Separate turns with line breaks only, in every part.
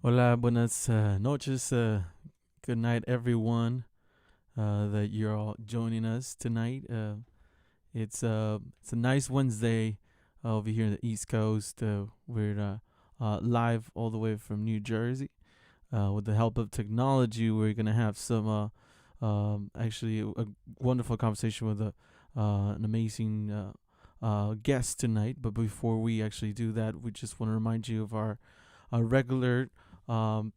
Hola, buenas noches. Good night, everyone. That you're all joining us tonight. It's a nice Wednesday over here in the East Coast. We're live all the way from New Jersey. With the help of technology, we're gonna have some actually a wonderful conversation with an amazing guest tonight. But before we actually do that, we just want to remind you of our regular um,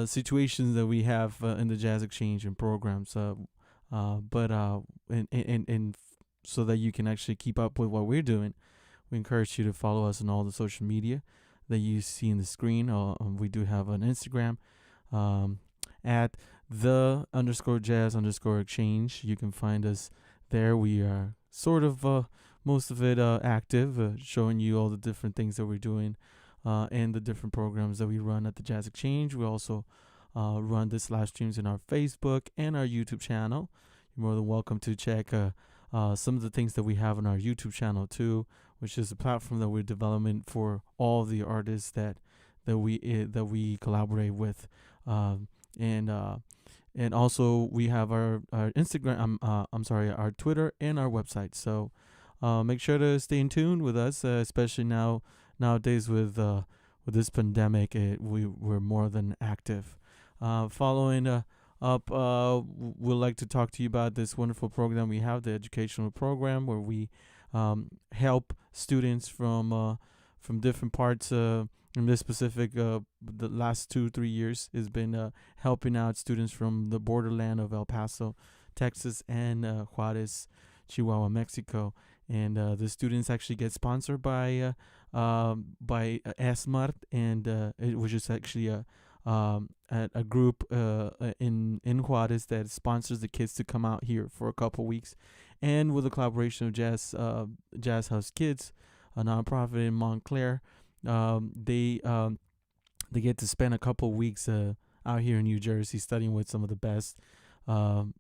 situations that we have in the Jazz Exchange and programs. But and so that you can actually keep up with what we're doing, we encourage you to follow us on all the social media that you see in the screen. We do have an Instagram um, at the underscore jazz underscore exchange. You can find us there. We are sort of most of it active, showing you all the different things that we're doing and the different programs that we run at the Jazz Exchange. We also run this live streams in our Facebook and our YouTube channel. You're more than welcome to check some of the things that we have on our YouTube channel too, which is a platform that we're developing for all the artists that we collaborate with, and and also we have our Instagram. I'm sorry, our Twitter and our website. So make sure to stay in tune with us, especially nowadays with this pandemic. We're more than active. Following up, we'd like to talk to you about this wonderful program we have, the educational program, where we help students from different parts. In this specific, the last 2-3 years has been helping out students from the borderland of El Paso, Texas, and Juarez, Chihuahua, Mexico. And the students actually get sponsored by SMART, and it was just actually a group in Juarez that sponsors the kids to come out here for a couple weeks, and with the collaboration of Jazz House Kids, a nonprofit in Montclair. They get to spend a couple weeks out here in New Jersey studying with some of the best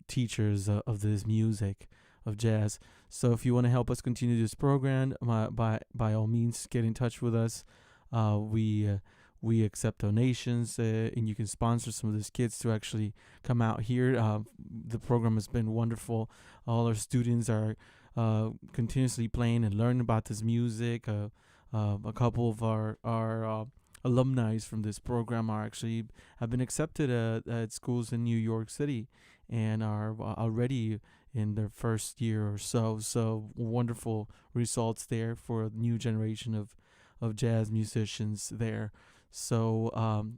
teachers of this music of jazz. So if you want to help us continue this program, by all means, get in touch with us. We accept donations, and you can sponsor some of these kids to actually come out here. The program has been wonderful. All our students are continuously playing and learning about this music. A couple of our alumni from this program have been accepted at schools in New York City, and are already in their first year or so. So wonderful results there for a new generation of jazz musicians there. So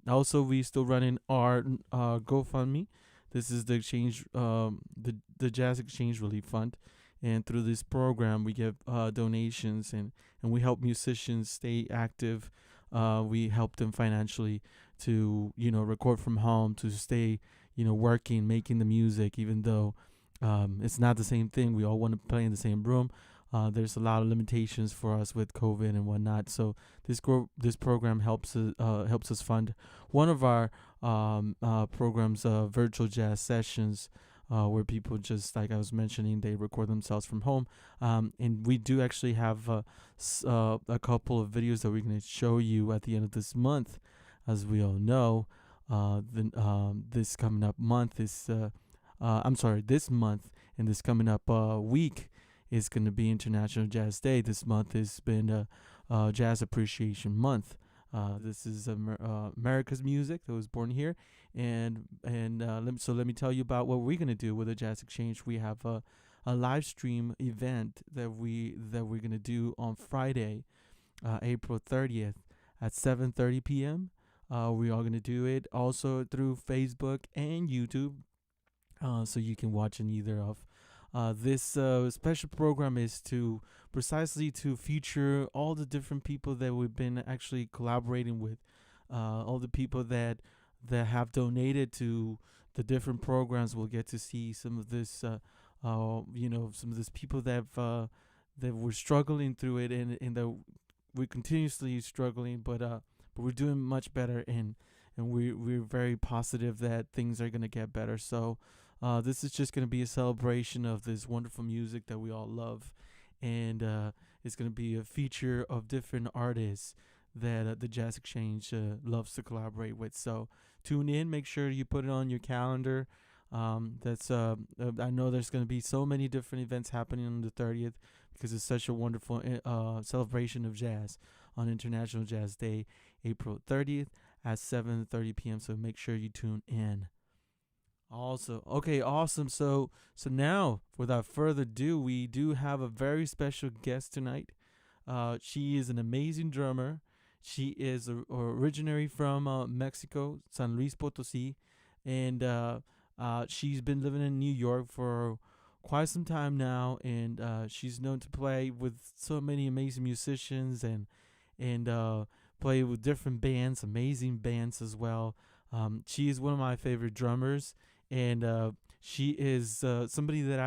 also we still running our GoFundMe. This is the exchange, the Jazz Exchange Relief Fund, and through this program we get donations, and we help musicians stay active. We help them financially to record from home, to stay working, making the music, even though it's not the same thing. We all want to play in the same room. There's a lot of limitations for us with COVID and whatnot. So this program helps us fund one of our programs, virtual jazz sessions, where people, just like I was mentioning, they record themselves from home. And we do actually have a couple of videos that we're going to show you at the end of this month. As we all know, this coming up month is, this month and this coming up week is going to be International Jazz Day. This month has been Jazz Appreciation Month. This is America's music that was born here, and let me tell you about what we're gonna do with the Jazz Exchange. We have a live stream event that we're gonna do on Friday, April 30th at 7:30 p.m. We are gonna do it also through Facebook and YouTube, so you can watch in either of. This special program is precisely to feature all the different people that we've been actually collaborating with, all the people that have donated to the different programs. We'll get to see some of this, some of these people that were struggling through it, and that we're continuously struggling, but we're doing much better, and we're very positive that things are gonna get better. So. This is just going to be a celebration of this wonderful music that we all love. And it's going to be a feature of different artists that the Jazz Exchange loves to collaborate with. So tune in. Make sure you put it on your calendar. I know there's going to be so many different events happening on the 30th, because it's such a wonderful celebration of jazz on International Jazz Day, April 30th at 7:30 p.m. So make sure you tune in. Also, okay, awesome. So now, without further ado, we do have a very special guest tonight. She is an amazing drummer. She is originally from Mexico, San Luis Potosí, and she's been living in New York for quite some time now, and she's known to play with so many amazing musicians, and play with different bands, amazing bands as well. She is one of my favorite drummers, and she is somebody that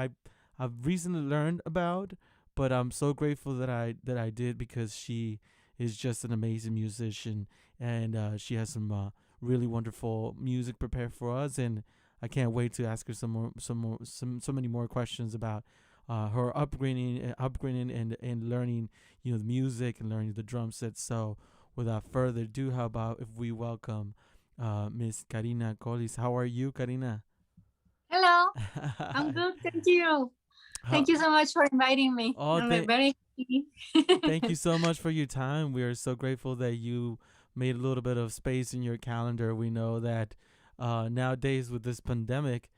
I've recently learned about, but I'm so grateful that I did, because she is just an amazing musician, and she has some really wonderful music prepared for us, and I can't wait to ask her so many more questions about her upbringing and learning, the music and learning the drum set. So, without further ado, how about if we welcome Miss Karina Colis? How are you, Karina?
Hello, I'm good. Thank you.
How,
Thank you so much for inviting me.
oh,
I'm very happy.
thank you so much for your time. We are so grateful that you made a little bit of space in your calendar. We know that nowadays with this pandemic,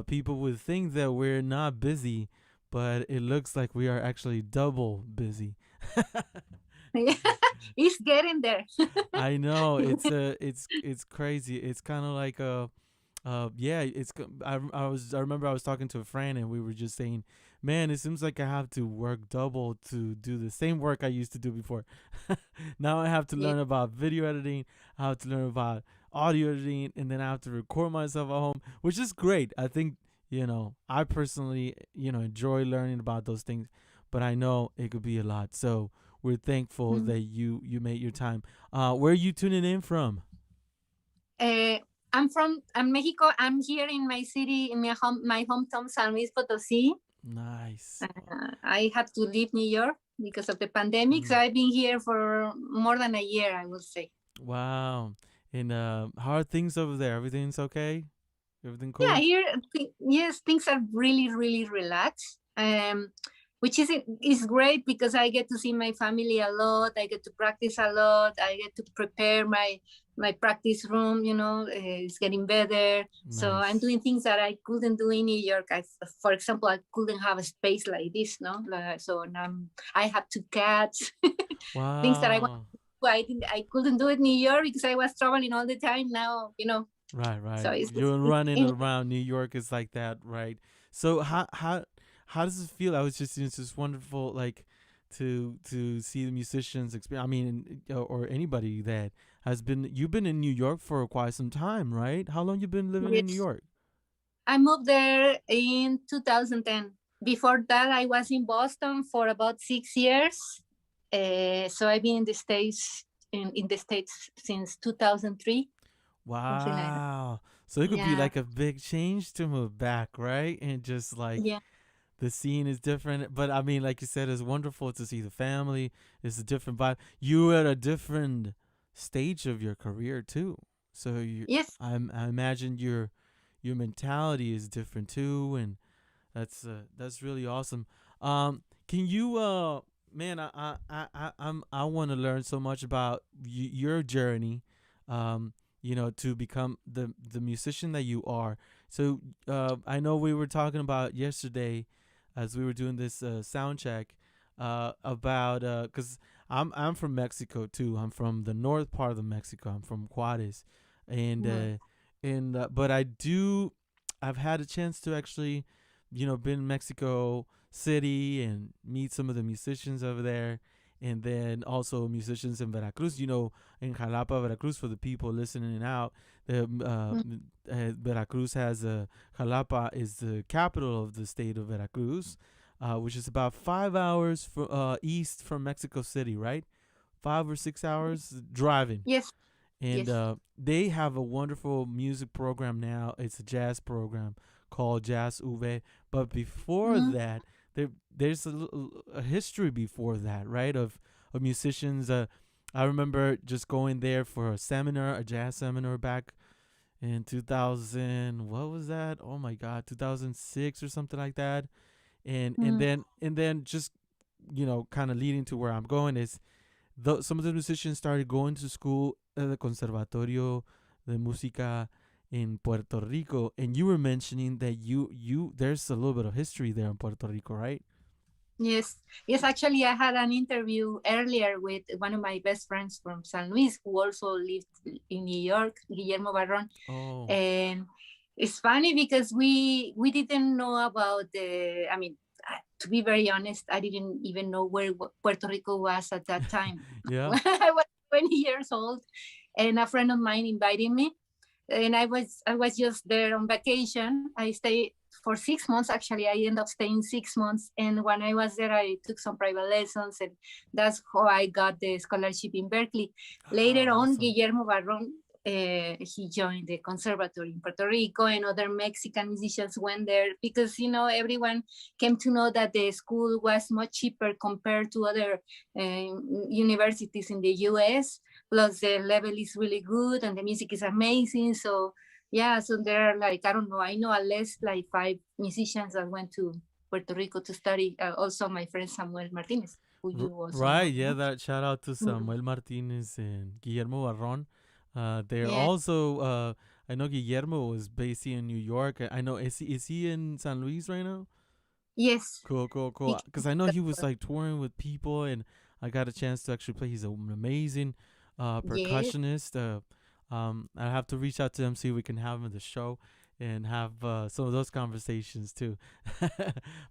people would think that we're not busy, but it looks like we are actually double busy.
It's getting there.
I know it's crazy. It's kind of like yeah, I remember I was talking to a friend, and we were just saying, man, it seems like I have to work double to do the same work I used to do before. Now I have to
Yeah.
learn about video editing, I have to learn about audio editing, and then I have to record myself at home, which is great. I think, I personally, enjoy learning about those things, but I know it could be a lot. So we're thankful
Mm.
that you made your time. Where are you tuning in from?
Uh, I'm Mexico. I'm here in my city, in my hometown, San Luis Potosí.
Nice.
I had to leave New York because of the pandemic, so
Mm.
I've been here for more than a year, I will say.
Wow. And how are things over there? Everything's okay? Everything
Yeah,
cool?
here, yes, things are really, really relaxed. Which is great because I get to see my family a lot. I get to practice a lot. I get to prepare my practice room. It's getting better. So I'm
Nice.
doing things that I couldn't do in New York. For example, I couldn't have a space like this. No, so now I have two cats. Things that I want.
Wow.
I couldn't do it in New York because I was traveling all the time. Now,
Right,
so
right.
it's,
You're
it's
running around New York is like that, right? So how does it feel? I was just It's just wonderful, like to see the musicians experience. I mean, or anybody that has been. You've been in New York for quite some time, right? How long you been living in New
yes.
York?
I moved there in 2010. Before that, I was in Boston for about 6 years. So I've been in the States since 2003, something like that.
Wow. So it could be
Yeah.
like a big change to move back, right? And just like
Yeah.
the scene is different. But I mean, like you said, it's wonderful to see the family. It's a different vibe. You at a different stage of your career too. So
Yes.
I imagine your mentality is different too, and that's really awesome. Can you man, I want to learn so much about your journey, to become the musician that you are. So I know we were talking about yesterday, as we were doing this sound check, about because I'm from Mexico too. I'm from the north part of Mexico. I'm from Juarez, and
Mm.
but I've had a chance to actually, been in Mexico City and meet some of the musicians over there, and then also musicians in Veracruz. In Jalapa, Veracruz, for the people listening out, the
Mm.
Veracruz has a Jalapa is the capital of the state of Veracruz, which is about 5 hours east from Mexico City, right? 5 or 6 hours driving,
Yes.
and
Yes.
they have a wonderful music program now. It's a jazz program called Jazz Uve. But before
Mm.
that, there's a history before that, right? Of musicians. I remember just going there for a seminar, a jazz seminar back in 2000. What was that? Oh my God, 2006 or something like that.
Mm.
And then just kind of leading to where I'm going is some of the musicians started going to school at the Conservatorio de Música in Puerto Rico, and you were mentioning that you there's a little bit of history there in Puerto Rico, right?
Yes. Yes. Actually, I had an interview earlier with one of my best friends from San Luis who also lived in New York, Guillermo Barron.
Oh,
And it's funny because we didn't know about the, I mean, to be very honest, I didn't even know where Puerto Rico was at that time.
yeah.
When I was 20 years old, and a friend of mine invited me. and I was just there on vacation. I stayed for 6 months. Actually, I ended up staying 6 months, and when I was there, I took some private lessons, and that's how I got the scholarship in Berkeley.
Ah,
Later on,
awesome.
Guillermo Barron, he joined the conservatory in Puerto Rico, and other Mexican musicians went there because everyone came to know that the school was much cheaper compared to other universities in the US. Plus, the level is really good and the music is amazing. So yeah, so there are, like, I don't know, I know at least like 5 musicians that went to Puerto Rico to study. Also, my friend Samuel Martinez, who you also know.
Right, yeah,
No?
that shout out to
Mhm.
Samuel Martinez and Guillermo Barron. They're
Yeah.
also I know Guillermo was based here in New York. I know is he in San Luis right now?
Yes.
Cool, cool,
He
cool. Because
came
I know
to
he was
the-
like touring with people, and I got a chance to actually play. He's an amazing
Yes.
percussionist. I have to reach out to him, see if we can have him in the show and have some of those conversations too.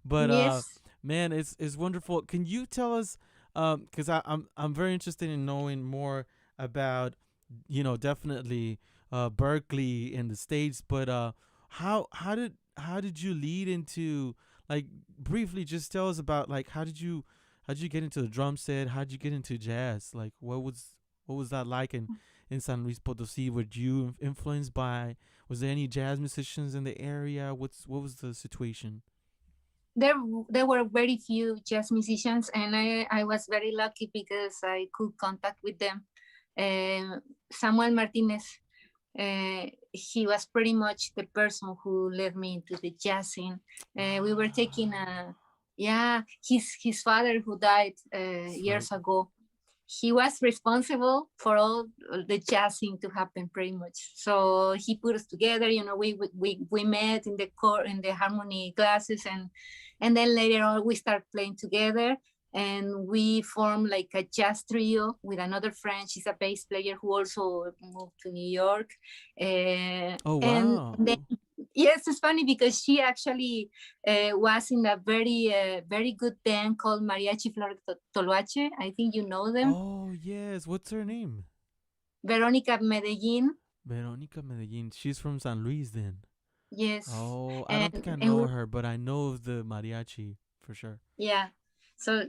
But
Yes.
man, it's wonderful. Can you tell us? Because I'm very interested in knowing more about definitely Berkeley in the States, but how did you lead into, like, briefly just tell us about, like, how did you get into the drum set? How did you get into jazz? Like, what was that like in San Luis Potosi? Were you influenced by, was there any jazz musicians in the area? What was the situation?
there there were very few jazz musicians, and I was very lucky because I could contact with them. Samuel Martinez, he was pretty much the person who led me into the jazz scene. We were taking
Ah,
a, yeah, his father, who died
that's right.
years ago, he was responsible for all the jazzing to happen pretty much. So he put us together. We met in the core in the harmony classes, and then later on we start playing together, and we formed like a jazz trio with another friend. She's a bass player who also moved to New York,
Oh
and
wow.
then, yes, it's funny because she actually was in a very good band called Mariachi Flor Toloache. I think you know them.
Oh yes. What's her name?
Veronica Medellin.
Veronica Medellin. She's from San Luis then.
Yes,
Oh, I don't think I
and
know her, but I know of the mariachi for sure.
yeah. So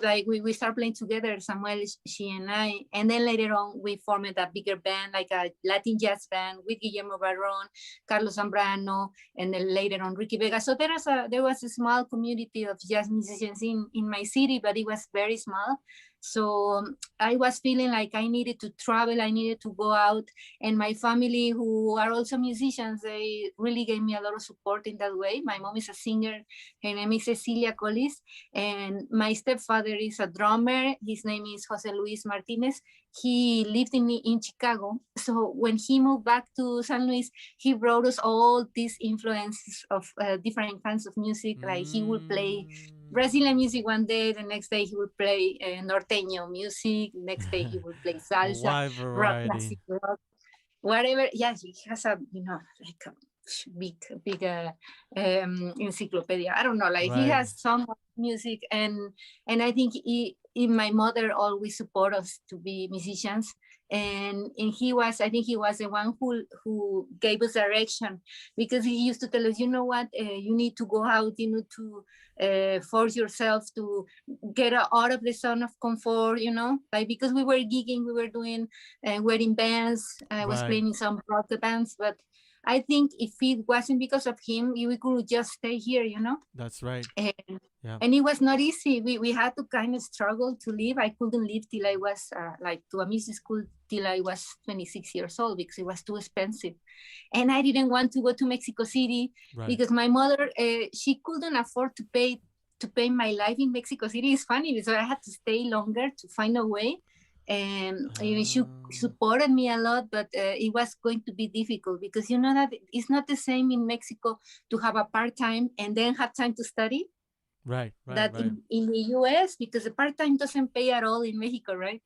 like we start playing together, Samuel, she and I, and then later on we formed a bigger band, like a Latin jazz band with Guillermo Barron, Carlos Zambrano, and then later on Ricky Vega. So there was a small community of jazz musicians in my city, but it was very small. So I was feeling like I needed to travel, I needed to go out, and my family, who are also musicians, they really gave me a lot of support in that way. My mom is a singer. Her name is Cecilia Colis, and my stepfather is a drummer. His name is Jose Luis Martinez. He lived in Chicago. So when he moved back to San Luis, he brought us all these influences of different kinds of music. Like, he would play
Mm.
Brazilian music one day, the next day he would play norteño music, next day he would play
A
salsa,
wide
rock,
variety.
classic rock, whatever. Yeah, he has a like a big big encyclopedia. I don't know, like, he
Right.
has some music, and I think my mother always support us to be musicians, and I think he was the one who gave us direction, because he used to tell us, you know what, you need to go out, you need to force yourself to get out of the zone of comfort, like, because we were gigging, we were doing wedding bands. I was
Right.
playing in some rock bands, but I think if it wasn't because of him, we could just stay here.
That's right.
And,
Yeah.
and it was not easy. We had to kind of struggle to live. I couldn't live till I was like to a music school till I was 26 years old, because it was too expensive. And I didn't want to go to Mexico City
Right.
because my mother, she couldn't afford to pay my life in Mexico City. It's funny because I had to stay longer to find a way. And she
Um,
supported me a lot, but it was going to be difficult, because that it's not the same in Mexico to have a part-time and then have time to study,
right. Right.
that
Right.
in the US, because the part-time doesn't pay at all in Mexico, right?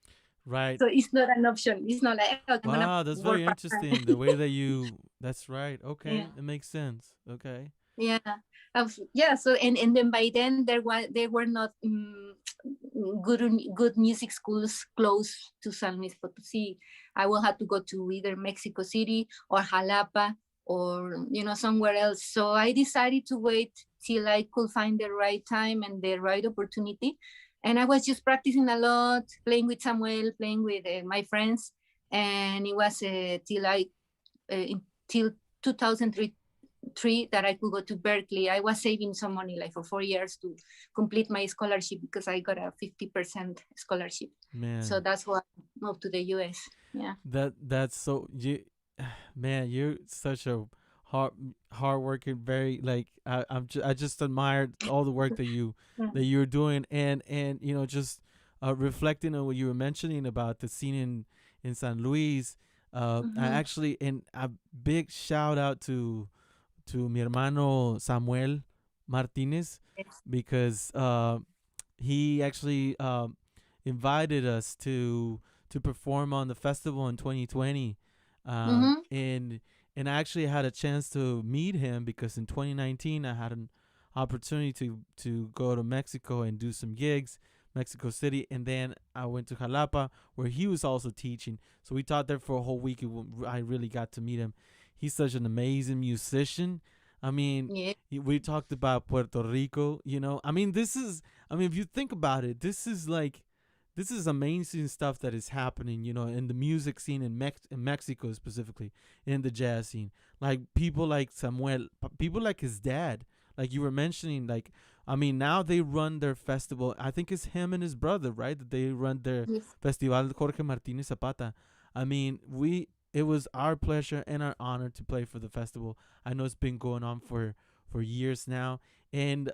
Right.
So it's not an option. It's not like, okay, I'm gonna
Wow, that's
work
very
part-time.
interesting. The way that you. That's right.
Yeah.
Okay, it makes sense. Okay.
Yeah. Yeah. So, and then by then there were not good music schools close to San Luis Potosí. I will have to go to either Mexico City or Jalapa or somewhere else. So I decided to wait till I could find the right time and the right opportunity. And I was just practicing a lot, playing with Samuel, playing with my friends, and it was till 2003 that I could go to Berkeley. I was saving some money like for 4 years to complete my scholarship because I got a 50% scholarship. So
Man,
that's why I moved to the US. Yeah.
that's so you, man, you're such a hard hardworking, very like I just admired all the work that you're doing, and just reflecting on what you were mentioning about the scene in San Luis. I
Mm-hmm.
actually, and a big shout out to mi hermano Samuel Martinez,
Yes.
because he actually invited us to perform on the festival in 2020,
Mm-hmm.
and I actually had a chance to meet him because in 2019 I had an opportunity to go to Mexico and do some gigs, Mexico City, and then I went to Jalapa where he was also teaching. So we taught there for a whole week. I really got to meet him. He's such an amazing musician. I mean,
Yeah.
we talked about Puerto Rico. I mean, if you think about it, this is amazing stuff that is happening, in the music scene in Mexico specifically, in the jazz scene. Like people like Samuel, people like his dad, like you were mentioning. Like, I mean, now they run their festival. I think it's him and his brother, right? That they run their
Yes.
Festival Jorge Martinez Zapata. I mean, it was our pleasure and our honor to play for the festival. I know it's been going on for years now, and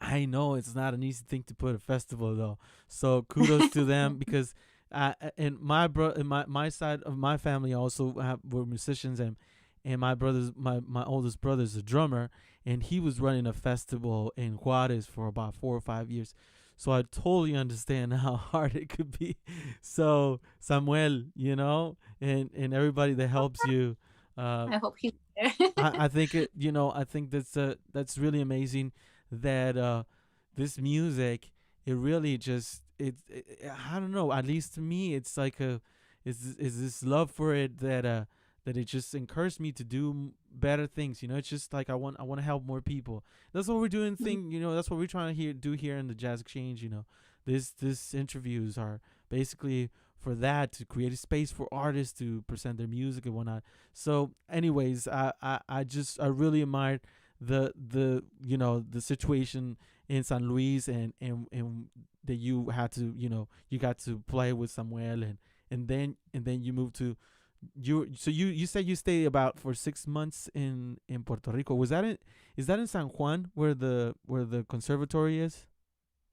I know it's not an easy thing to put a festival though. So kudos to them because and my bro and my side of my family also were musicians, and my oldest brother's a drummer, and he was running a festival in Juarez for about 4 or 5 years. So I totally understand how hard it could be. So Samuel, and everybody that helps you, uh,
I hope he's there.
I think I think that's really amazing that this music, it really just I don't know, at least to me it's like is this love for it that it just encouraged me to do better things. It's just like I want to help more people. That's what we're doing that's what we're trying to do here in the Jazz Exchange. This interviews are basically for that, to create a space for artists to present their music and whatnot. So, anyways, I really admired the situation in San Luis, and that you had to you got to play with Samuel, and then you moved to you said you stayed about for 6 months in Puerto Rico. Is that in San Juan where the conservatory is?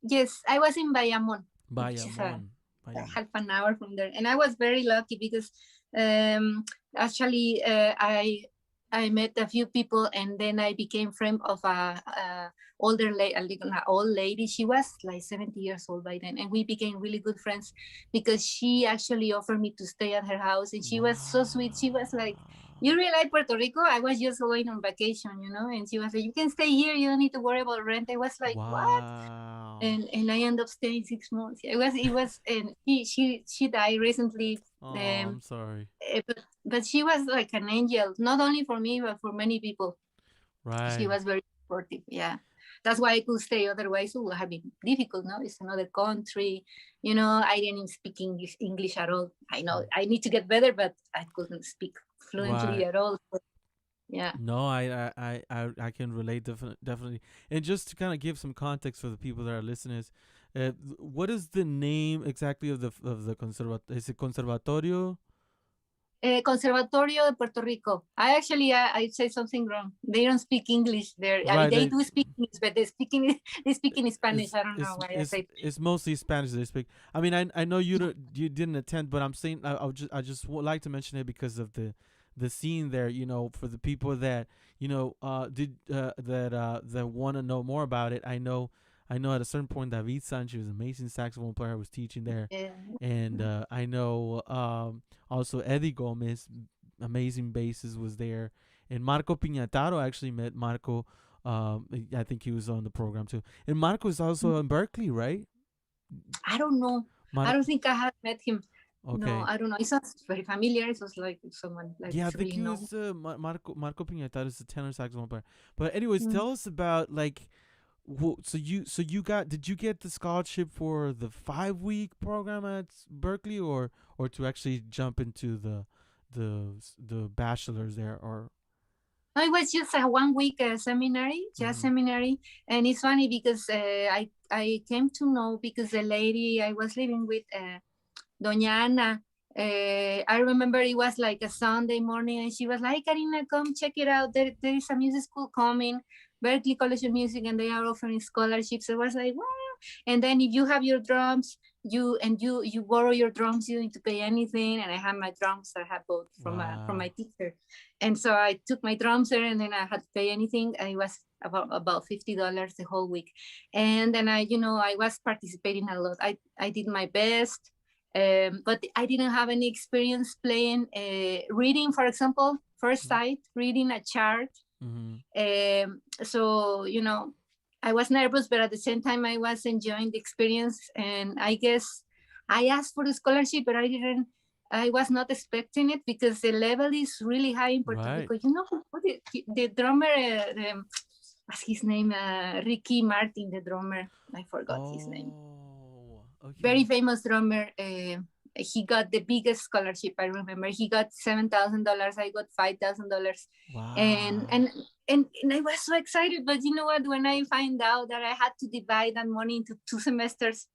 Yes, I was in Bayamon, which is
Bayamon. Bayamon.
half an hour from there, and I was very lucky because um, actually I met a few people, and then I became friend of a older lady, an old lady. She was like 70 years old by then, and we became really good friends because she actually offered me to stay at her house, and she was so sweet. She was like, "You really like Puerto Rico?" I was just going on vacation, and she was like, "You can stay here. You don't need to worry about rent." I was like, "What?"
Wow.
And I ended up staying 6 months. It was, and she died recently.
Oh, I'm sorry.
But she was like an angel, not only for me but for many people. She
Right.
was very supportive. Yeah, that's why I could stay. Otherwise, it would have been difficult. No, it's another country. I didn't speak English at all. I know I need to get better, but I couldn't speak fluently
Right.
at all. So, yeah.
No, I can relate definitely. And just to kind of give some context for the people that are listeners, what is the name exactly of the conservat? Is it Conservatorio?
Conservatorio de Puerto Rico. I say something wrong. They don't speak English there. I mean,
Right.
they do speak English, but they speak in Spanish.
It's
I don't know
it's
why I
it's
say.
it's mostly Spanish they speak. I mean, I know you didn't attend, but I'm saying I just would like to mention it because of the scene there. For the people that did that want to know more about it. I know at a certain point David Sanchez, an amazing saxophone player, was teaching there,
Yeah.
and I know also Eddie Gomez, amazing bassist, was there, and Marco Piñataro. Actually met Marco. I think he was on the program too. And Marco is also in Berkeley, right?
I don't know. I
Mar-
don't think I have met him. No,
Okay.
I don't know. It sounds very familiar. It was like someone like
Yeah, I
it's
think
really
he
known.
was Marco Pina. I thought it was a tenor saxophone player. But anyways,
Mm.
tell us about like so you got did you get the scholarship for the 5 week program at Berkeley or to actually jump into the bachelor's there or
No, it was just a 1 week seminary, jazz
mm-hmm.
seminary, and it's funny because I came to know because the lady I was living with, Doña Ana. I remember it was like a Sunday morning, and she was like, "Karina, come check it out. There is a music school coming, Berkeley College of Music, and they are offering scholarships." I was like, "Wow!" And then if you have your drums, you borrow your drums, you don't need to pay anything. And I had my drums that I had bought from my
Wow.
teacher, and so I took my drums there, and then I had to pay anything. And it was about $50 the whole week, and then I was participating a lot. I did my best, but I didn't have any experience playing reading, for example, first sight, reading a chart.
Mm-hmm.
So I was nervous, but at the same time I was enjoying the experience. And I guess I asked for the scholarship, but I was not expecting it because the level is really high in Puerto
Right.
Rico. The drummer, what's his name? Ricky Martin, the drummer. I forgot his name.
Oh,
Very
okay.
famous drummer. He got the biggest scholarship. I remember he got $7,000. I got $5,000, and
Wow.
and and I was so excited. But you know what? When I find out that I had to divide that money into 2 semesters,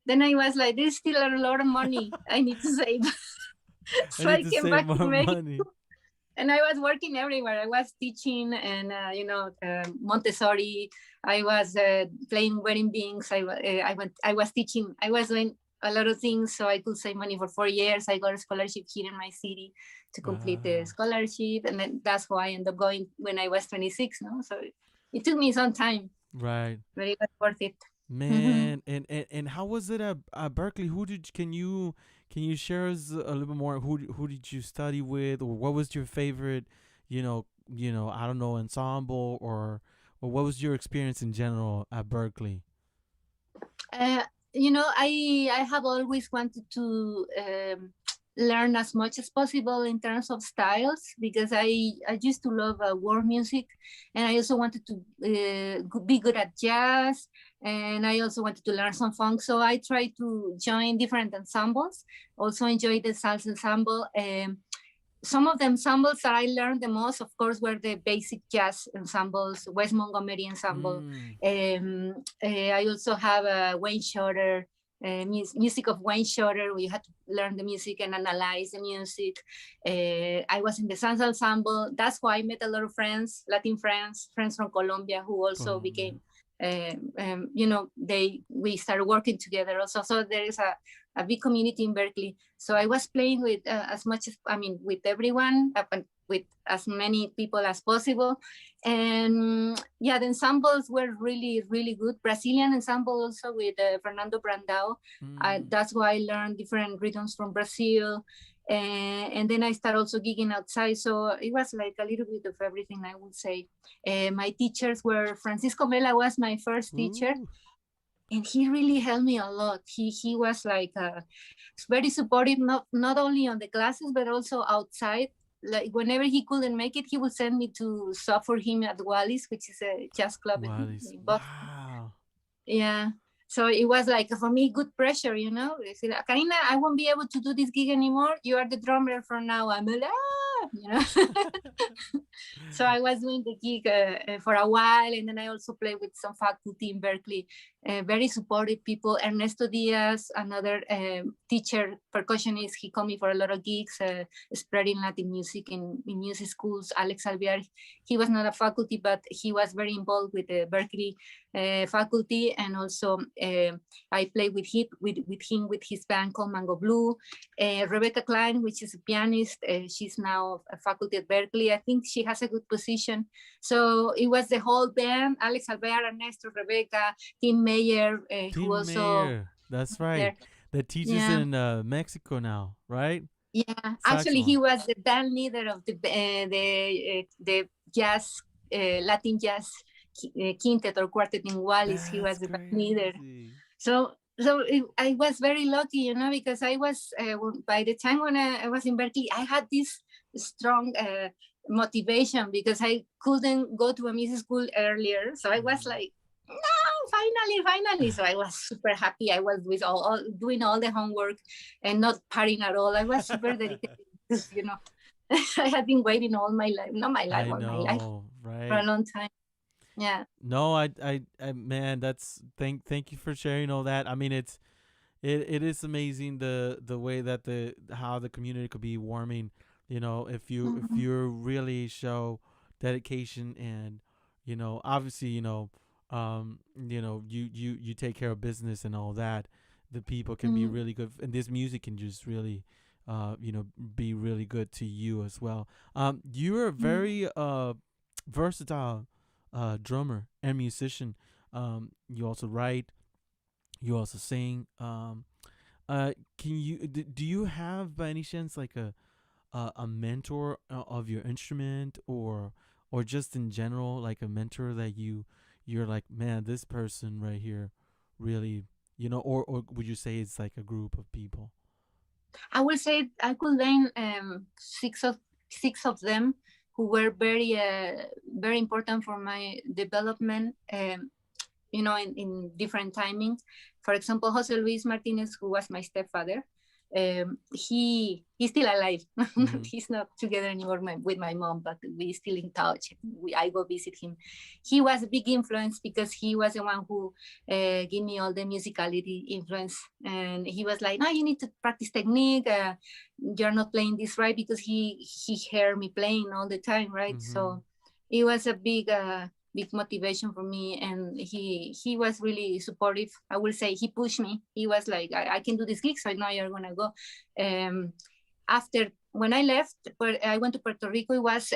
then I was like, "There's still a lot of money I need to save,
I
so
need
I
to
came
save
back to
more
Mexico."
money.
And I was working everywhere. I was teaching, and Montessori. I was playing wedding beings. I was teaching. I was doing a lot of things so I could save money for 4 years. I got a scholarship here in my city to complete the
Wow.
scholarship, and then that's why I ended up going when I was 26. No, so it took me some time,
Right.
but it was worth it.
Man, and how was it at Berkeley? Who did can you share us a little bit more? Who did you study with, or what was your favorite, I don't know, ensemble or what was your experience in general at Berkeley?
Uh, I have always wanted to learn as much as possible in terms of styles because I used to love world music, and I also wanted to be good at jazz, and I also wanted to learn some funk. So I tried to join different ensembles. Also enjoyed the salsa ensemble. Some of the ensembles that I learned the most, of course, were the basic jazz ensembles, West Montgomery Ensemble.
Mm.
I also have a Wayne Shorter, music of Wayne Shorter, where you had to learn the music and analyze the music. I was in the salsa ensemble. That's why I met a lot of friends, Latin friends, friends from Colombia, who also
Colombia.
became, we started working together also. So there is a big community in Berkeley. So I was playing with as much as with everyone, with as many people as possible, and yeah, the ensembles were really really good. Brazilian ensemble also with Fernando Brandao.
Mm.
That's why I learned different rhythms from Brazil. And then I started also gigging outside. So it was like a little bit of everything, I would say. My teachers were Francisco Mela was my first teacher,
Ooh.
and he really helped me a lot. He was like very supportive, not only on the classes but also outside. Like whenever he couldn't make it, he would send me to sub for him at Wallis, which is a jazz club
Wallis.
in Boston.
Wow.
Yeah. So it was like for me good pressure, They said, Karina, I won't be able to do this gig anymore. You are the drummer from now. I'm like, So I was doing the gig for a while, and then I also played with some faculty in Berkeley, very supportive people. Ernesto Diaz, another teacher, percussionist, he called me for a lot of gigs, spreading Latin music in music schools. Alex Alvear, he was not a faculty, but he was very involved with the Berkeley faculty, and also I played with him with his band called Mango Blue. Rebecca Klein, which is a pianist, she's now a faculty at Berkeley. I think she has a good position. So it was the whole band: Alex Alvear, Ernesto, Rebecca, Tim Meyer, who
Team
also
Mayor. That's right.
there.
That teaches
Yeah.
in Mexico now, right?
Yeah, actually,
Saxophone.
he was the band leader of the jazz, Latin jazz quintet or quartet in Wallis. He
That's
was the band leader.
crazy.
So So I was very lucky, because I was by the time when I was in Berkeley, I had this strong motivation because I couldn't go to a music school earlier. So I was like, no, finally. So I was super happy. I was with all doing all the homework and not partying at all. I was super dedicated because, I had been waiting all my life, not my life,
I
all my life
know,
for a
right?
long time. Yeah.
No, man, that's thank you for sharing all that. I mean, it is amazing the way that the how the community could be warming. You know, if
Mhm.
you really show dedication and obviously you take care of business and all that, the people can be
Mhm.
really good, and this music can just really be really good to you as well. You're a
Mhm.
very versatile drummer and musician. You also write, you also sing. Can you do you have by any chance like a mentor of your instrument, or just in general like a mentor that you're like, man, this person right here really, or would you say it's like a group of people?
I will say I could name six of them who were very important for my development. In different timings. For example, Jose Luis Martinez, who was my stepfather, he's still alive.
Mm-hmm.
He's not together anymore with my mom, but we still in touch. I go visit him. He was a big influence because he was the one who gave me all the musicality influence, and he was like, "No, you need to practice technique. You're not playing this right," because he heard me playing all the time, right?
Mm-hmm.
So it was a big motivation for me, and he was really supportive. I will say he pushed me. He was like, I can do this gig, so now you're gonna go. After when I left, I went to Puerto Rico. It was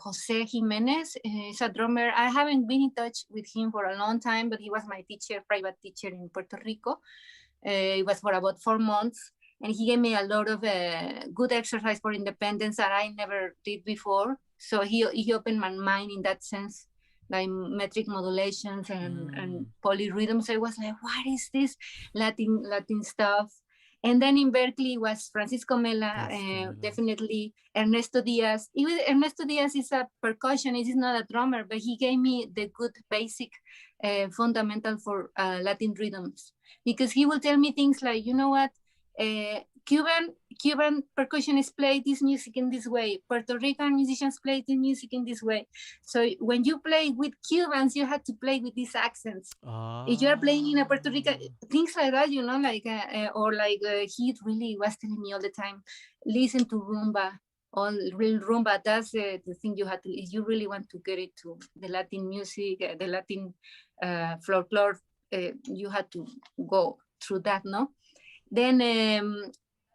Jose Jimenez. He's a drummer. I haven't been in touch with him for a long time, but he was my teacher, private teacher in Puerto Rico. It was for about 4 months, and he gave me a lot of good exercise for independence that I never did before. So he opened my mind in that sense, like metric modulations and
Mm,
polyrhythms. I was like, what is this Latin stuff? And then in Berkeley was Francisco Mela,
that's Camila.
definitely Ernesto Diaz. Even Ernesto Diaz is a percussionist, he's not a drummer, but he gave me the good basic fundamental for Latin rhythms, because he will tell me things like, you know what, Cuban percussionists play this music in this way. Puerto Rican musicians play this music in this way. So when you play with Cubans, you have to play with these accents. If you are playing in a Puerto Rican,
Ah.
things like that, like, or like he really was telling me all the time, listen to rumba, all real rumba. That's the thing you have to, if you really want to get into the Latin music, the Latin folklore, you had to go through that, no? Then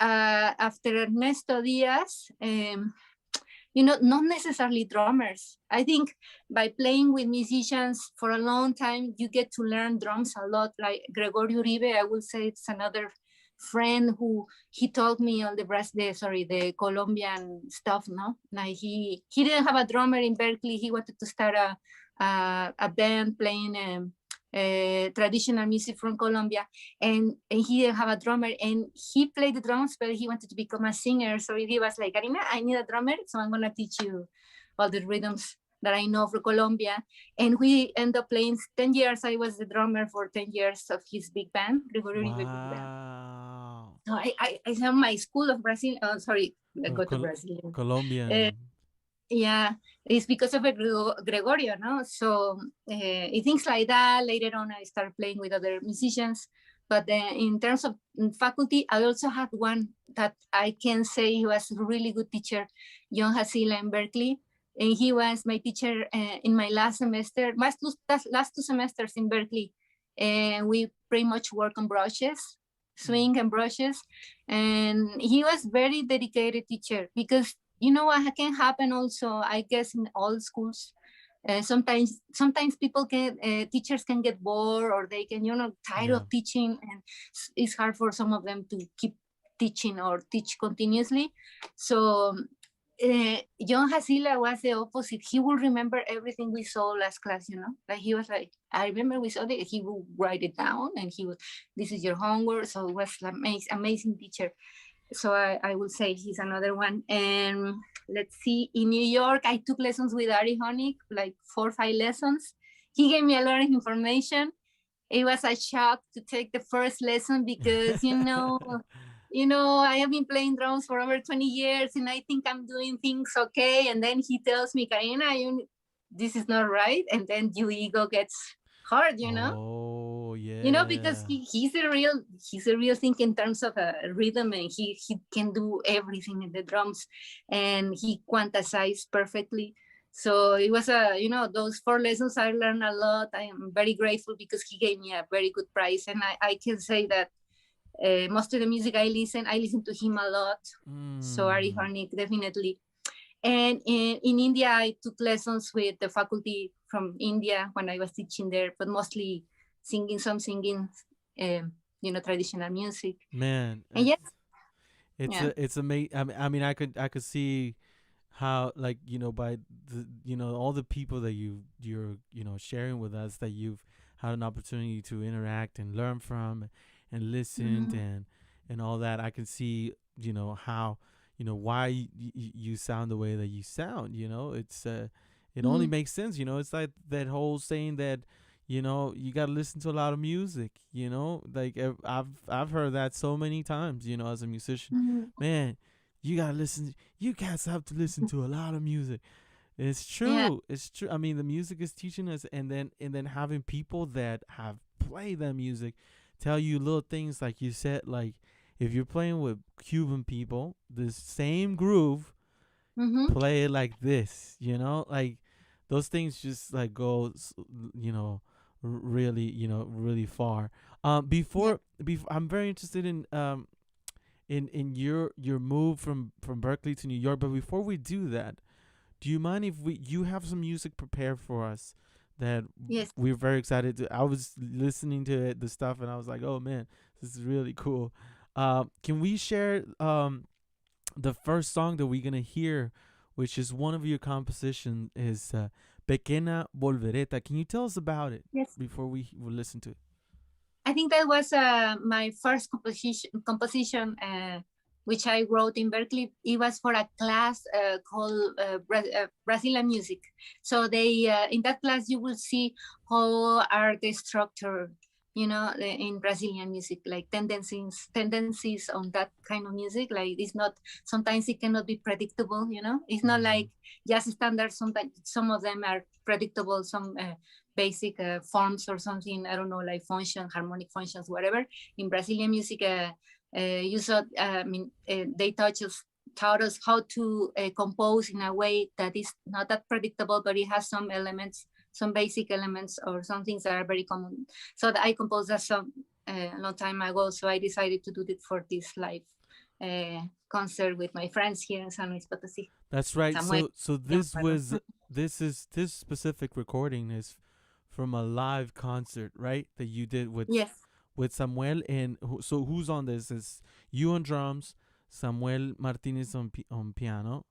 after Ernesto Diaz, not necessarily drummers. I think by playing with musicians for a long time, you get to learn drums a lot. Like Gregorio Uribe, I will say it's another friend who he taught me all the Colombian stuff. No, like he didn't have a drummer in Berkeley. He wanted to start a band playing traditional music from Colombia, and he didn't have a drummer, and he played the drums, but he wanted to become a singer. So he was like, Karina, I need a drummer, so I'm gonna teach you all the rhythms that I know from Colombia. And we end up playing 10 years. I was the drummer for 10 years of his big band, Gregorio Uribe Big Band.
Wow.
So I have my school of Brazil. Oh, sorry, I go to Brazil. Uh,
Colombian.
yeah, it's because of Gregorio, no? So things like that. Later on, I started playing with other musicians. But in terms of faculty, I also had one that I can say he was a really good teacher, John Hasila in Berkeley. And he was my teacher in my last semester, last 2 semesters in Berkeley. And we pretty much work on brushes,
Mm.
swing and brushes. And he was very dedicated teacher, because you know what can happen also, I guess, in all schools. Sometimes people can teachers can get bored, or they can tired
Yeah.
of teaching, and it's hard for some of them to keep teaching or teach continuously. So John Hasila was the opposite. He will remember everything we saw last class, you know. Like he was like, I remember we saw it. He will write it down, and he would, this is your homework. So it was an amazing teacher. So I will say he's another one. And let's see, in New York, I took lessons with Ari Honig, like 4 or 5 lessons. He gave me a lot of information. It was a shock to take the first lesson because I have been playing drums for over 20 years and I think I'm doing things okay, and then he tells me, Karina, this is not right, and then your ego gets hurt.
Oh
Because
yeah.
he's a real thing in terms of rhythm, and he can do everything in the drums, and he quantized perfectly. So it was those 4 lessons I learned a lot. I am very grateful because he gave me a very good price, and I can say that most of the music I listen to him a lot. So Ari
Mm.
Harnik, definitely. And in India, I took lessons with the faculty from India when I was teaching there, but mostly singing, traditional music.
Man,
And yes,
it's
yeah.
it's amazing. I mean, I could see how, like, by all the people that you're sharing with us, that you've had an opportunity to interact and learn from and listen
Mhm.
and all that. I can see how why you sound the way that you sound. It only
Mhm.
makes sense. It's like that whole saying that you got to listen to a lot of music. Like, I've heard that so many times, as a musician.
Mhm.
Man, you guys have to listen to a lot of music. It's
Yeah.
true. It's true. I mean, the music is teaching us, and then having people that have played that music tell you little things, like you said, like if you're playing with Cuban people, the same groove,
Hmm.
play it like this. Like those things just like go, you know, really, really far.
Yeah.
Before, I'm very interested in your move from Berkeley to New York. But before we do that, do you mind if you have some music prepared for us that
Yes.
we're very excited to? I was listening to the stuff and I was like, oh man, this is really cool. Can we share the first song that we're gonna hear, which is one of your compositions, is Pequeña Volvereta? Can you tell us about it
Yes.
before we will listen to it?
I think that was my first composition, which I wrote in Berkeley. It was for a class called Brazilian music. So they in that class you will see how are they structured, in Brazilian music, like tendencies on that kind of music. Like it's not, sometimes it cannot be predictable. It's not
Mm-hmm.
like jazz standards. Sometimes some of them are predictable. Some basic forms or something, I don't know, like harmonic functions, whatever. In Brazilian music, you saw, they taught us how to compose in a way that is not that predictable, but it has some elements, some basic elements, or some things that are very common. So that I composed that song a long time ago. So I decided to do it for this live concert with my friends here in San Luis Potosí.
That's right.
Samuel.
So this specific recording is from a live concert, right? That you did
Yes.
with Samuel, and so who's on this? Is you on drums, Samuel Martinez on piano,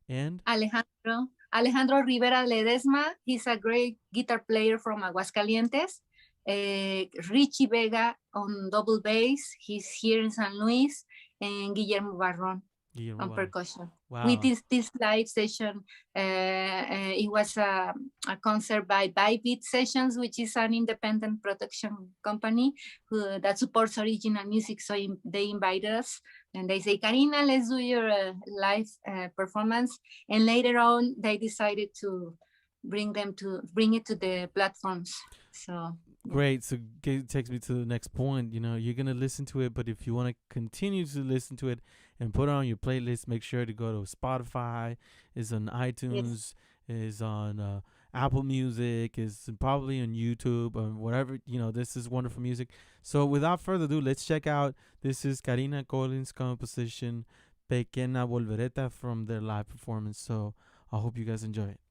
and
Alejandro Rivera Ledesma. He's a great guitar player from Aguascalientes. Richie Vega on double bass. He's here in San Luis. And Guillermo Barron
Guillermo
on
Barra.
percussion. With
Wow.
this live session, it was a concert by Beat Sessions, which is an independent production company that supports original music. So they invited us and they say, Karina, let's do your live performance. And later on, they decided to bring it to the platforms. So yeah.
Great. So takes me to the next point. You're gonna listen to it, but if you want to continue to listen to it and put it on your playlist, make sure to go to Spotify. Is on
Yes.
iTunes. Is on Apple Music. Is probably on YouTube or whatever. This is wonderful music. So without further ado, let's check out. This is Karina Colis' composition "Pequeña Volvereta" from their live performance. So I hope you guys enjoy it.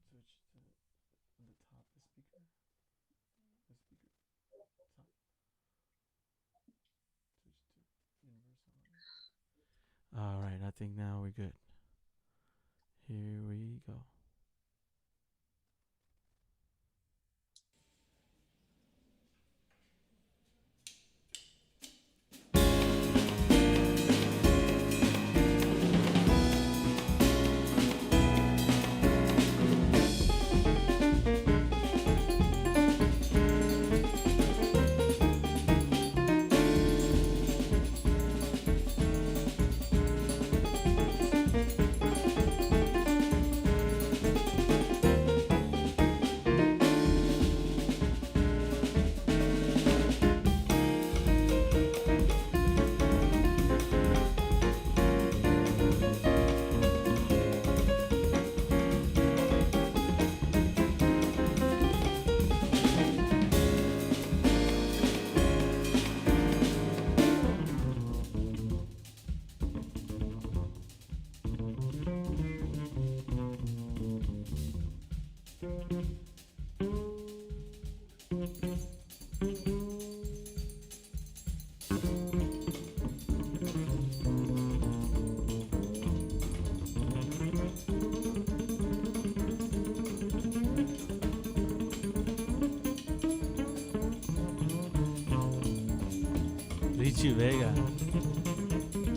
Switch to the top speaker. I think now we're good. Here we go. Richie Vega.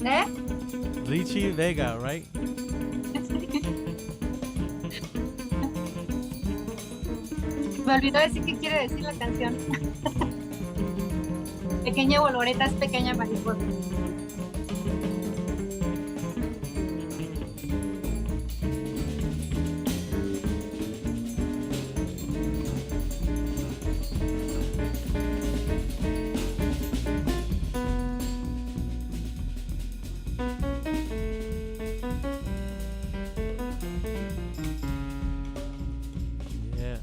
¿Eh?
Richie Vega, right?
Me olvidó decir qué quiere decir la canción. Pequeña boloreta es pequeña mariposa.
Yeah.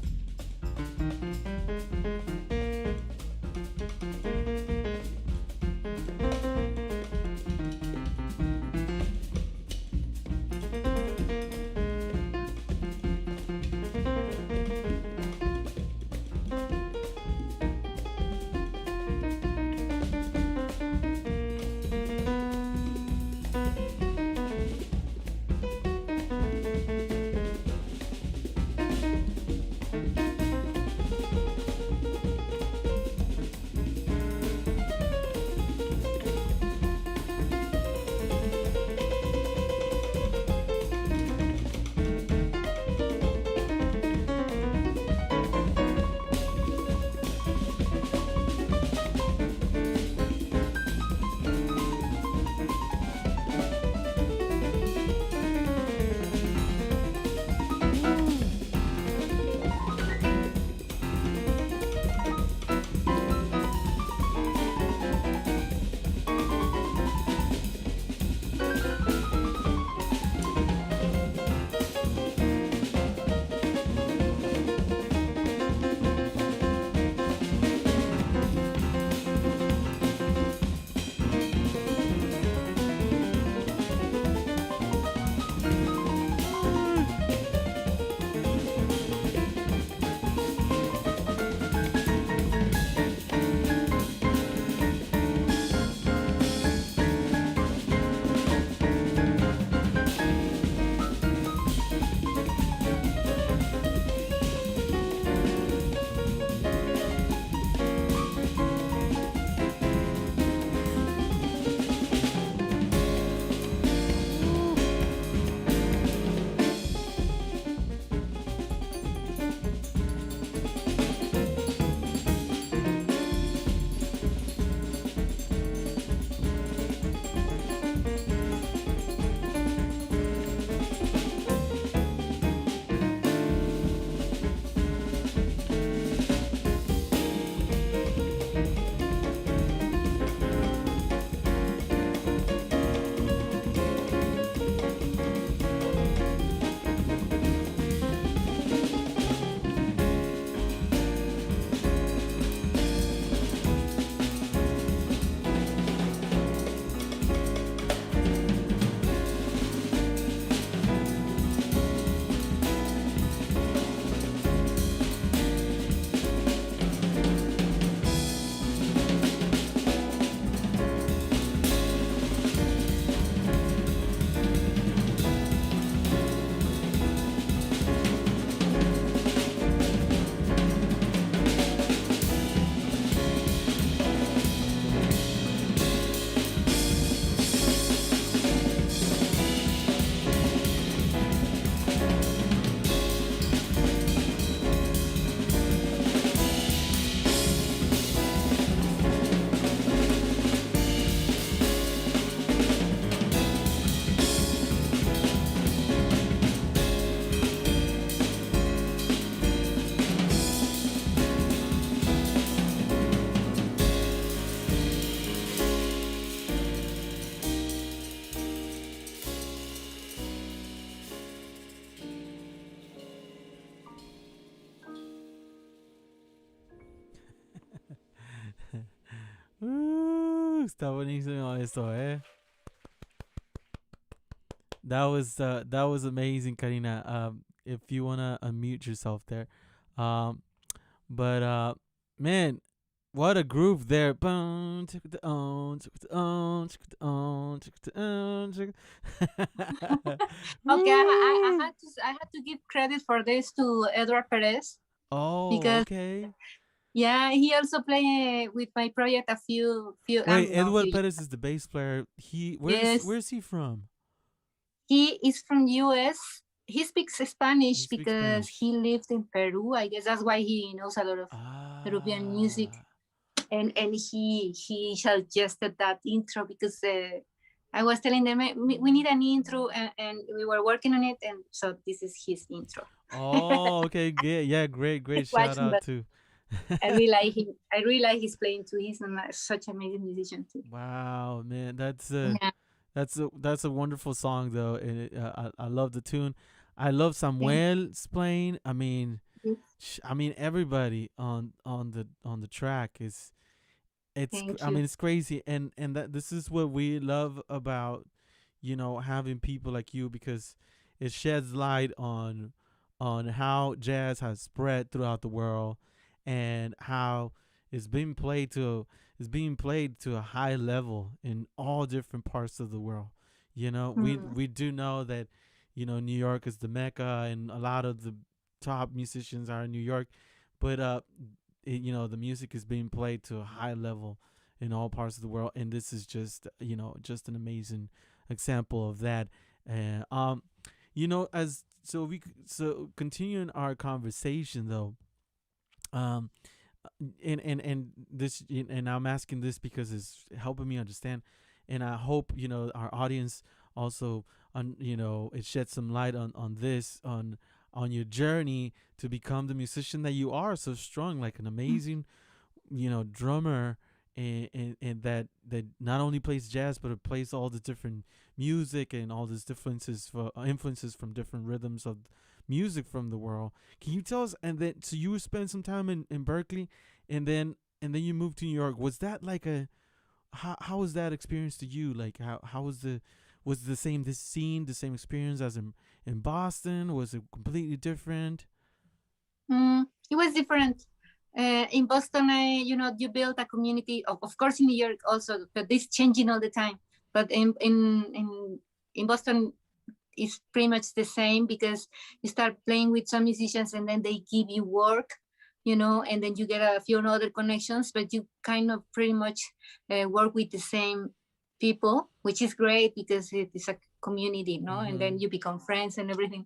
Está buenísimo eso, eh. That was amazing, Karina. If you wanna unmute yourself there, um, but man, what a groove there. Boom, chicka da on, chicka da on, chicka da on, chicka da on, chicka-
Okay,
Woo!
I had to give credit for this to Edward Perez
Oh,
because
okay.
yeah, he also played with my project a few
Wait,
no few
Edward
years.
Perez is the bass player. He
Yes,
where's he from?
he is from US. He speaks
He
Spanish
speaks
because he
Spanish.
lived in Peru. I guess that's why he knows a lot of Peruvian music.
Ah.
And he suggested that intro because I was telling them we need an intro, and we were working on it, and so this is his intro.
Oh, okay, yeah, great,
Just
great
watch
shout
him,
out
but
too.
I really like him. I really like his playing too. He's such an amazing musician too.
Wow, man,
Yeah.
that's a wonderful song though, and I love the tune. I love
Thank
Samuel's playing.
you.
I mean everybody on the track is
Thank
I
you.
mean it's crazy, and that this is what we love about having people like you, because it sheds light on how jazz has spread throughout the world, and how it's being played to a high level in all different parts of the world.
Mm.
We do know that New York is the mecca, and a lot of the top musicians are in New York, but the music is being played to a high level in all parts of the world, and this is just an amazing example of that. And as so continuing our conversation though, um, and this, and I'm asking this because it's helping me understand, and I hope our audience also it sheds some light on this, on your journey to become the musician that you are, so strong, like an amazing drummer, and that not only plays jazz, but it plays all the different music and all these differences for influences from different rhythms of music from the world. Can you tell us? And then, so you spent some time in Berkeley, and then you moved to New York. Was that like how was that experience to you? Like how was the same, this scene, the same experience as in Boston? Was it completely different?
It was different. In Boston, you build a community. Of course, in New York also, but this changing all the time. But in Boston, it's pretty much the same because you start playing with some musicians, and then they give you work, and then you get a few other connections, but you kind of pretty much work with the same people, which is great because it is a community, and
Mm-hmm.
then you become friends and everything.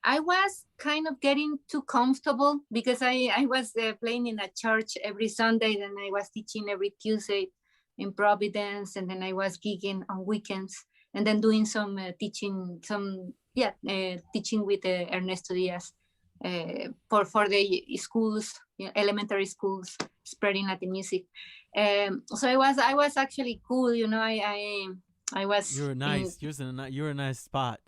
I was kind of getting too comfortable because I was playing in a church every Sunday, and I was teaching every Tuesday in Providence, and then I was gigging on weekends, and then doing some teaching, teaching with Ernesto Diaz for the schools, elementary schools, spreading Latin music. So I was actually cool, I was
You're
in.
nice. You're a nice spot.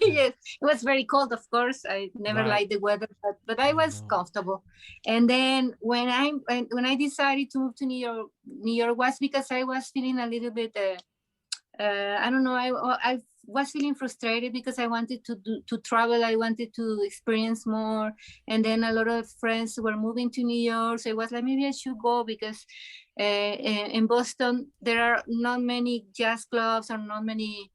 Yes, it was very cold, of course. I never
Right.
liked the weather, but I
I
was
know.
comfortable. And then when I decided to move to New York was because I was feeling a little bit I don't know. I was feeling frustrated because I wanted to travel. I wanted to experience more, and then a lot of friends were moving to New York. So it was like maybe I should go because in Boston there are not many jazz clubs or not many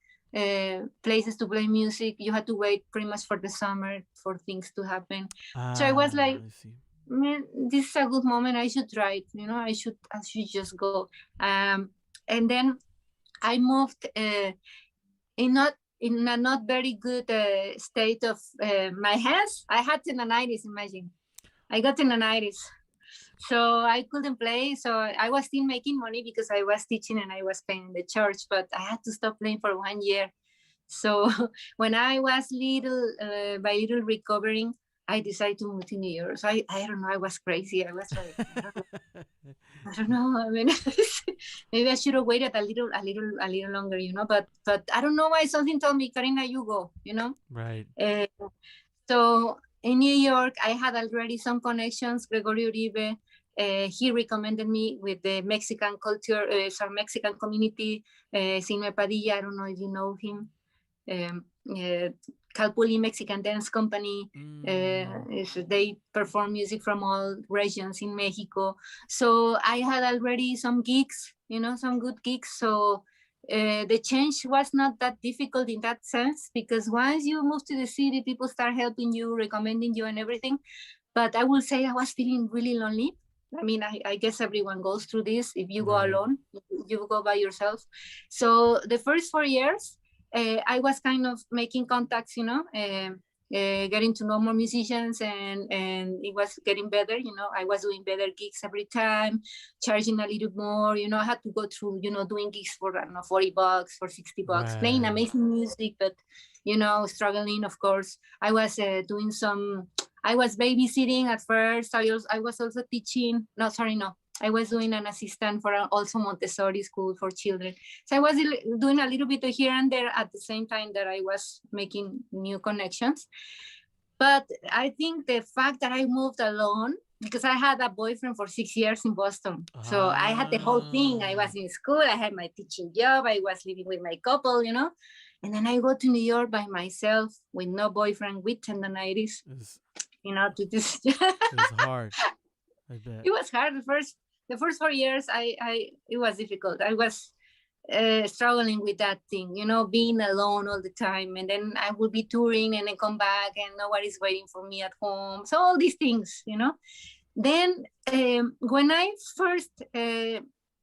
places to play music. You had to wait pretty much for the summer for things to happen. So I was like,
I see.
man, this is a good moment. I should try it. I should just go. And then I moved in a not very good state of my hands. I had tendonitis. Imagine, I got tendonitis, so I couldn't play. So I was still making money because I was teaching and I was paying the church, but I had to stop playing for 1 year. So when I was little by little recovering, I decided to move to New York. So I don't know. I was crazy. I was like, I don't know. I mean, maybe I should have waited a little longer, But I don't know why something told me, Karina, you go.
Right.
So in New York, I had already some connections. Gregorio Uribe, He recommended me with the Mexican culture, Mexican community, Sime Padilla. I don't know if you know him. Calpuli Mexican Dance Company.
Mm.
They perform music from all regions in Mexico. So I had already some gigs, some good gigs. So the change was not that difficult in that sense, because once you move to the city, people start helping you, recommending you, and everything. But I will say I was feeling really lonely. I mean, I guess everyone goes through this. If you go
Right.
alone, you go by yourself. So the first 4 years, I was kind of making contacts, getting to know more musicians, and it was getting better. I was doing better gigs every time, charging a little more. I had to go through, doing gigs for, I don't know, $40, for $60, playing
Right.
amazing music, but struggling, of course. I was doing some. I was babysitting at first. I was also teaching. No, sorry, no. I was doing an assistant for also Montessori school for children. So I was doing a little bit of here and there at the same time that I was making new connections. But I think the fact that I moved alone, because I had a boyfriend for 6 years in Boston. So I had the whole thing. I
Ah.
was in school, I had my teaching job, I was living with my couple, And then I go to New York by myself with no boyfriend, with tendonitis,
It's,
to this.
it was hard. I bet.
It was hard. The first 4 years, it was difficult. I was struggling with that thing, being alone all the time. And then I would be touring and then come back and nobody's waiting for me at home. So all these things. Then when I first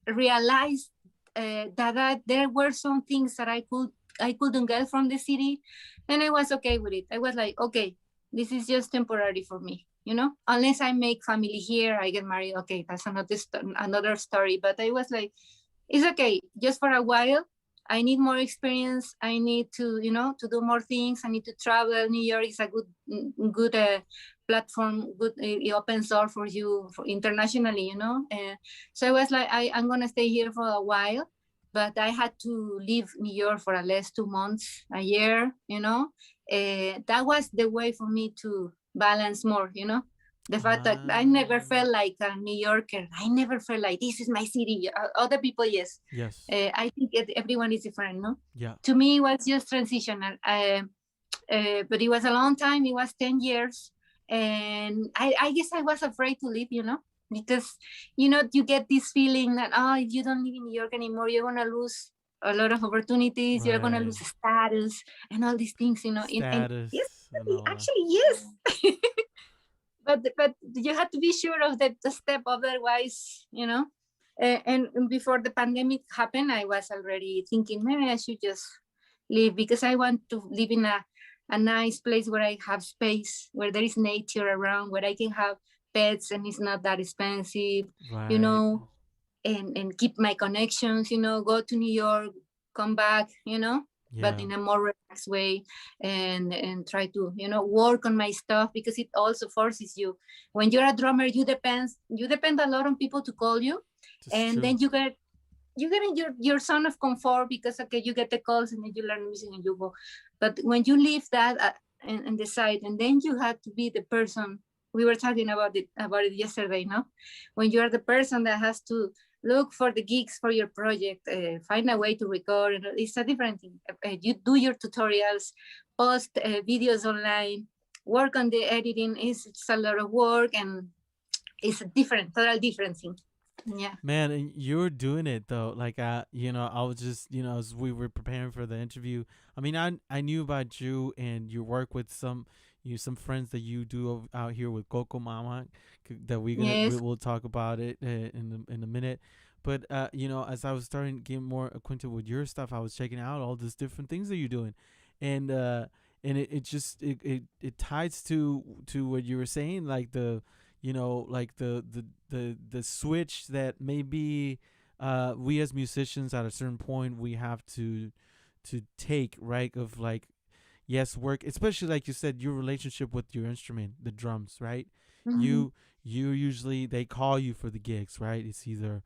realized that there were some things that I couldn't get from the city, and I was okay with it. I was like, okay, this is just temporary for me. Unless I make family here, I get married. Okay, that's another story. But I was like, it's okay, just for a while. I need more experience. I need to do more things. I need to travel. New York is a good platform. Good, it opens door for you internationally. So I was like, I'm gonna stay here for a while, but I had to leave New York for at least 2 months, a year. That was the way for me to balance more. The fact that I never
Ah.
felt like a New Yorker. I never felt like this is my city. Other people, yes.
Yes.
I think everyone is different, no?
Yeah.
To me, it was just transitional. But it was a long time. It was 10 years. And I guess I was afraid to leave, because, you get this feeling that, if you don't live in New York anymore, you're going to lose a lot of opportunities. You're going to
Right.
lose status and all these things, and yes,
Status and all that.
actually, yes. But you had to be sure of the step, otherwise, and before the pandemic happened, I was already thinking maybe I should just leave, because I want to live in a nice place where I have space, where there is nature around, where I can have pets and it's not that expensive, you
Right.
know and keep my connections, go to New York, come back, but
Yeah.
in a more relaxed way, and try to, work on my stuff, because it also forces you. When you're a drummer, you depend a lot on people to call you,
That's
and
true.
then you get in your zone of comfort, because okay, you get the calls and then you learn music and you go. But when you leave that and decide, and then you have to be the person. We were talking about it yesterday, no? When you are the person that has to look for the gigs for your project, find a way to record, and it's a different thing. You do your tutorials, post videos online, work on the editing. It's a lot of work, and it's a total different thing. Yeah.
Man, and you're doing it though. Like, I was just, as we were preparing for the interview. I mean, I knew about you and your work with some friends that you do out here with Coco Mama. That we
Yes.
will talk about it in a minute. But as I was starting to get more acquainted with your stuff, I was checking out all these different things that you're doing, and it just it ties to what you were saying, like like the switch that maybe we as musicians at a certain point we have to take, right, of like, yes, work, especially like you said, your relationship with your instrument, the drums, right?
Mhm.
You usually, they call you for the gigs, right? It's either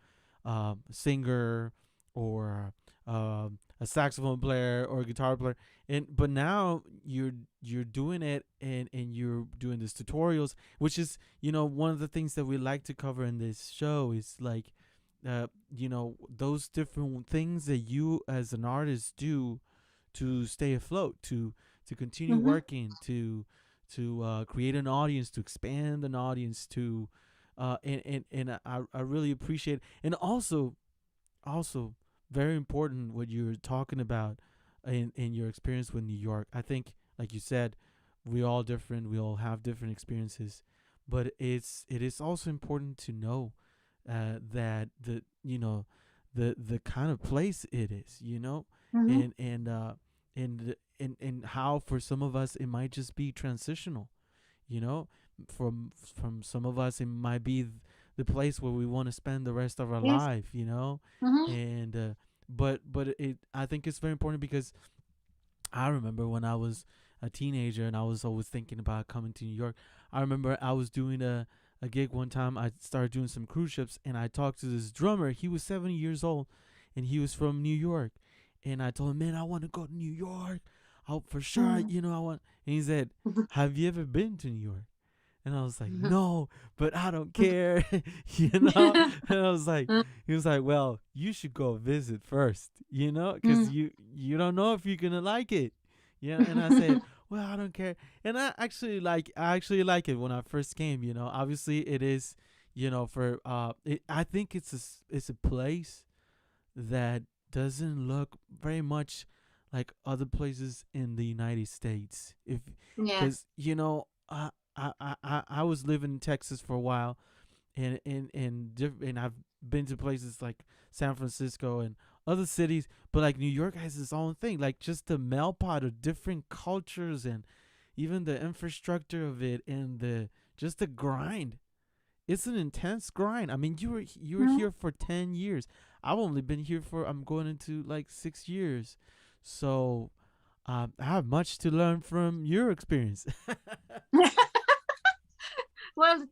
singer or a saxophone player or a guitar player, and but now you're doing it, and you're doing these tutorials, which is, one of the things that we like to cover in this show is like, those different things that you as an artist do to stay afloat, to continue
Mm-hmm.
working, to create an audience, to expand an audience, to and I really appreciate, and also very important what you're talking about in your experience with New York. I think, like you said, we all different, we all have different experiences, but it is also important to know that the kind of place it is,
Mm-hmm.
and how for some of us it might just be transitional, you know from some of us it might be the place where we want to spend the rest of our
Yes.
life,
Mm-hmm.
and but it I think it's very important because I remember when I was a teenager and I was always thinking about coming to New York. I remember I was doing a gig one time. I started doing some cruise ships, and I talked to this drummer. He was 70 years old, and he was from New York. And I told him, man, I want to go to New York. I'll for sure, I want. And he said, have you ever been to New York? And I was like, no, but I don't care, And I was like, he was like, well, you should go visit first, because you don't know if you're gonna like it, And I said, well, I don't care, and I actually like it when I first came, Obviously, it is, for I think it's a place that doesn't look very much like other places in the United States. If
Yes.
because I was living in Texas for a while, and I've been to places like San Francisco and other cities, but like New York has its own thing, like just the melt pot of different cultures and even the infrastructure of it and the just the grind. It's an intense grind. I mean, you were
Mhm.
here for 10 years. I've only been here for I'm going into like 6 years, so I have much to learn from your experience.
Well,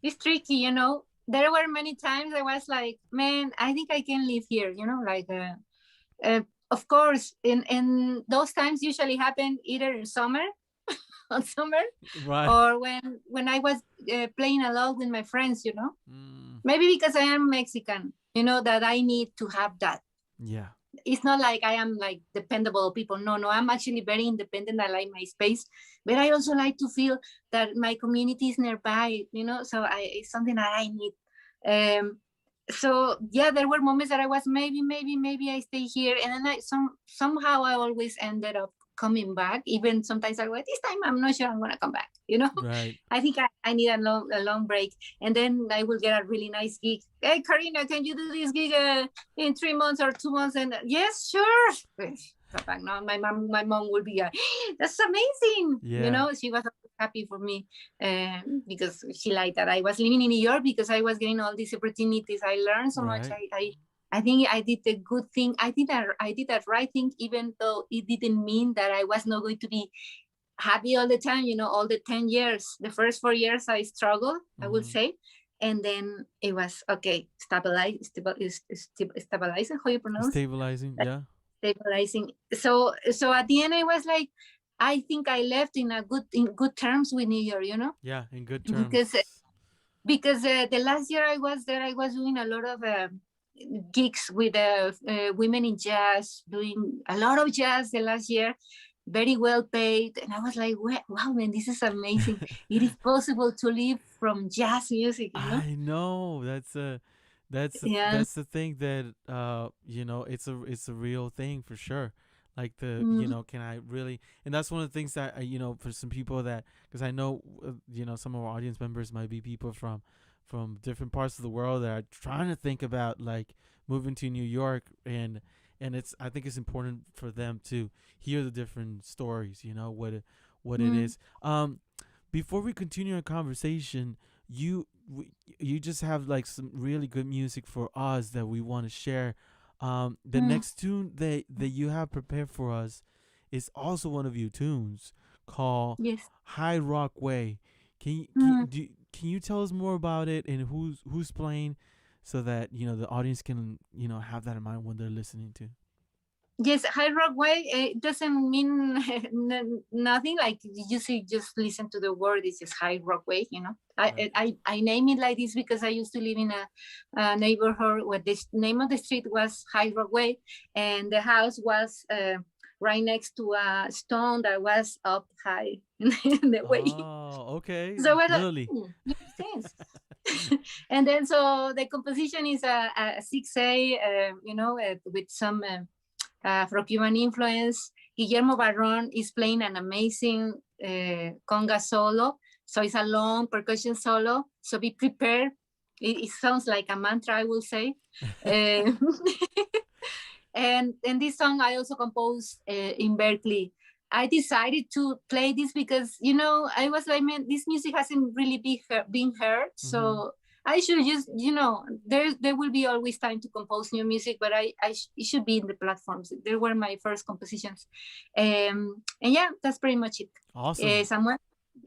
it's tricky, There were many times I was like, man, I think I can live here, like, of course, in those times usually happen either in summer, on summer,
Right.
or when I was playing a lot with my friends,
Mm,
Maybe because I am Mexican, that I need to have that.
yeah.
It's not like I am like dependable people. No, no, I'm actually very independent. I like my space, but I also like to feel that my community is nearby, So it's something that I need. Um, so yeah, there were moments that I was maybe I stay here, and then somehow I always ended up coming back. Even sometimes I go, this time I'm not sure I'm gonna come back.
Right.
I think I need a long break, and then I will get a really nice gig. Hey, Karina, can you do this gig in 3 months or 2 months? And yes, sure. No, my mom will be that's amazing.
Yeah.
She was happy for me, because she liked that I was living in New York, because I was getting all these opportunities. I learned so much.
Right.
I think I did the good thing. I did that right thing, even though it didn't mean that I was not going to be happy all the time. All the 10 years, the first 4 years, I struggled, I will
Mm-hmm.
say, and then it was okay. Stabilizing, how you pronounce
Stabilizing.
that?
Yeah.
Stabilizing. So at the end, I was like, I think I left in good terms with New York,
Yeah. In good
because
terms.
because the last year I was there, I was doing a lot of gigs with women in jazz, doing a lot of jazz the last year, very well paid. And I was like, wow, man, this is amazing. It is possible to live from jazz music.
I know
Yeah.
that's the thing that it's a real thing for sure. Like
Mm,
can I really, and that's one of the things that for some people that, because I know some of our audience members might be people from different parts of the world that are trying to think about like moving to New York, and I think it's important for them to hear the different stories, what it
mm,
is. Before we continue our conversation, you just have like some really good music for us that we want to share. The
mm.
next tune that you have prepared for us is also one of your tunes called
Yes.
High Rock Way. Can you,
Mm.
can, do, can you tell us more about it and who's playing so that the audience can have that in mind when they're listening to.
Yes, hard rock way doesn't mean nothing. Like you see, just listen to the word. It's just hard rock way.
Right.
I name it like this because I used to live in a neighborhood where the name of the street was High Rock Way, and the house was right next to a stone that was up high in the way.
Oh, okay.
So we're like,
Literally.
makes sense. And then so the composition is a 6A, with some Afro-Cuban influence. Guillermo Barron is playing an amazing conga solo. So it's a long percussion solo. So be prepared. It sounds like a mantra, I will say. And this song I also composed in Berkeley. I decided to play this because, I was like, man, this music hasn't really been heard. So I should just, there will be always time to compose new music, but it should be in the platforms. They were my first compositions. And yeah, that's pretty much it.
Awesome.
Samuel,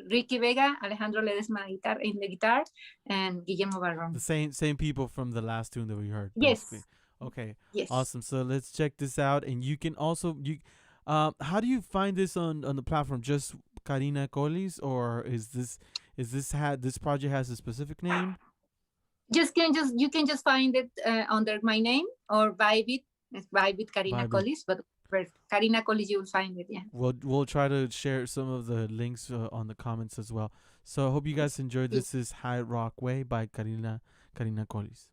Ricky Vega, Alejandro Ledesma in the guitar, and Guillermo Barron.
The same people from the last tune that we heard.
Yes.
Basically. Okay.
Yes.
Awesome. So let's check this out, and you can also how do you find this on the platform? Just Karina Colis, or is this project has a specific name?
You can just find it under my name or Vibe It. It's Vibe It Karina Colis, but for Karina Colis you will find it. Yeah.
We'll try to share some of the links on the comments as well. So I hope you guys enjoyed. This is High Rock Way by Karina Colis.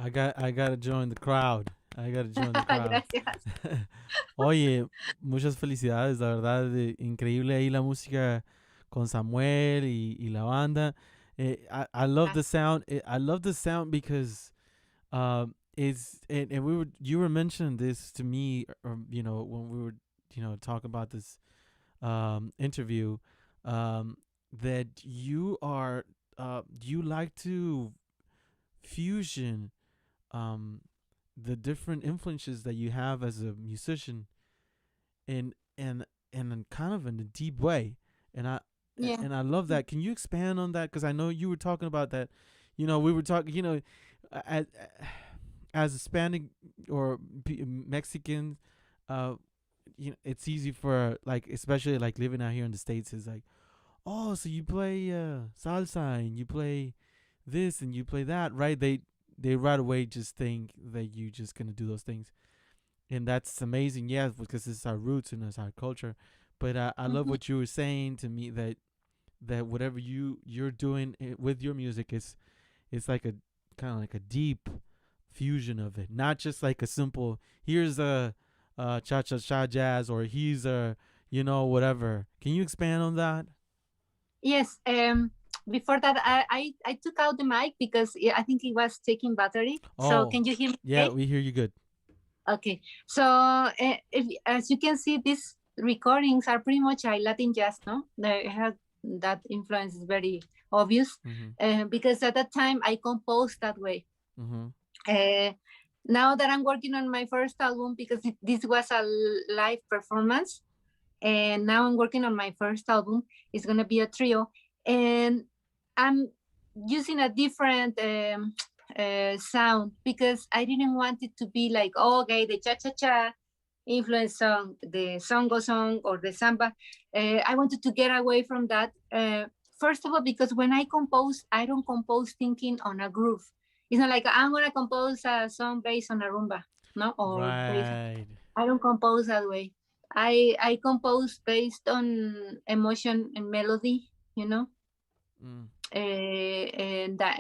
I gotta join the crowd. I gotta join the crowd.
Gracias.
Oye, muchas felicidades, la verdad, increíble ahí la música con Samuel y la banda. I love the sound. I love the sound because it's and we were you were mentioning this to me, when we were talking about this interview, that you like to fusion um, the different influences that you have as a musician in in kind of in a deep way, and
Yeah.
I love that. Can you expand on that? Because I know you were talking about that. We were talking. As as Hispanic or Mexican, uh, it's easy for like, especially like living out here in the States, is like, oh, so you play salsa and you play this and you play that, right? They right away just think that you just gonna do those things, and that's amazing. Yeah, because it's our roots and it's our culture. But I love
Mhm.
what you were saying to me, that whatever you're doing with your music is it's like a kind of like a deep fusion of it, not just like a simple here's a cha cha cha jazz, or he's a whatever. Can you expand on that?
Yes. Before that, I took out the mic because I think it was taking battery. So
Oh,
can you hear me?
yeah,
Okay.
we hear you good.
Okay. So as you can see, these recordings are pretty much a Latin jazz. No, they have that influence is very obvious
Mhm.
because at that time I composed that way.
Mhm.
Uh, Now that I'm working on my first album, because this was a live performance, and now I'm working on my first album. It's gonna be a trio, and I'm using a different sound because I didn't want it to be like, oh, okay, the cha cha cha influence song, the songo song or the samba. I wanted to get away from that. First of all, because when I compose, I don't compose thinking on a groove. It's not like I'm gonna compose a song based on a rumba, no, or based.
Right.
I don't compose that way. I compose based on emotion and melody, you know,
Mm.
and that,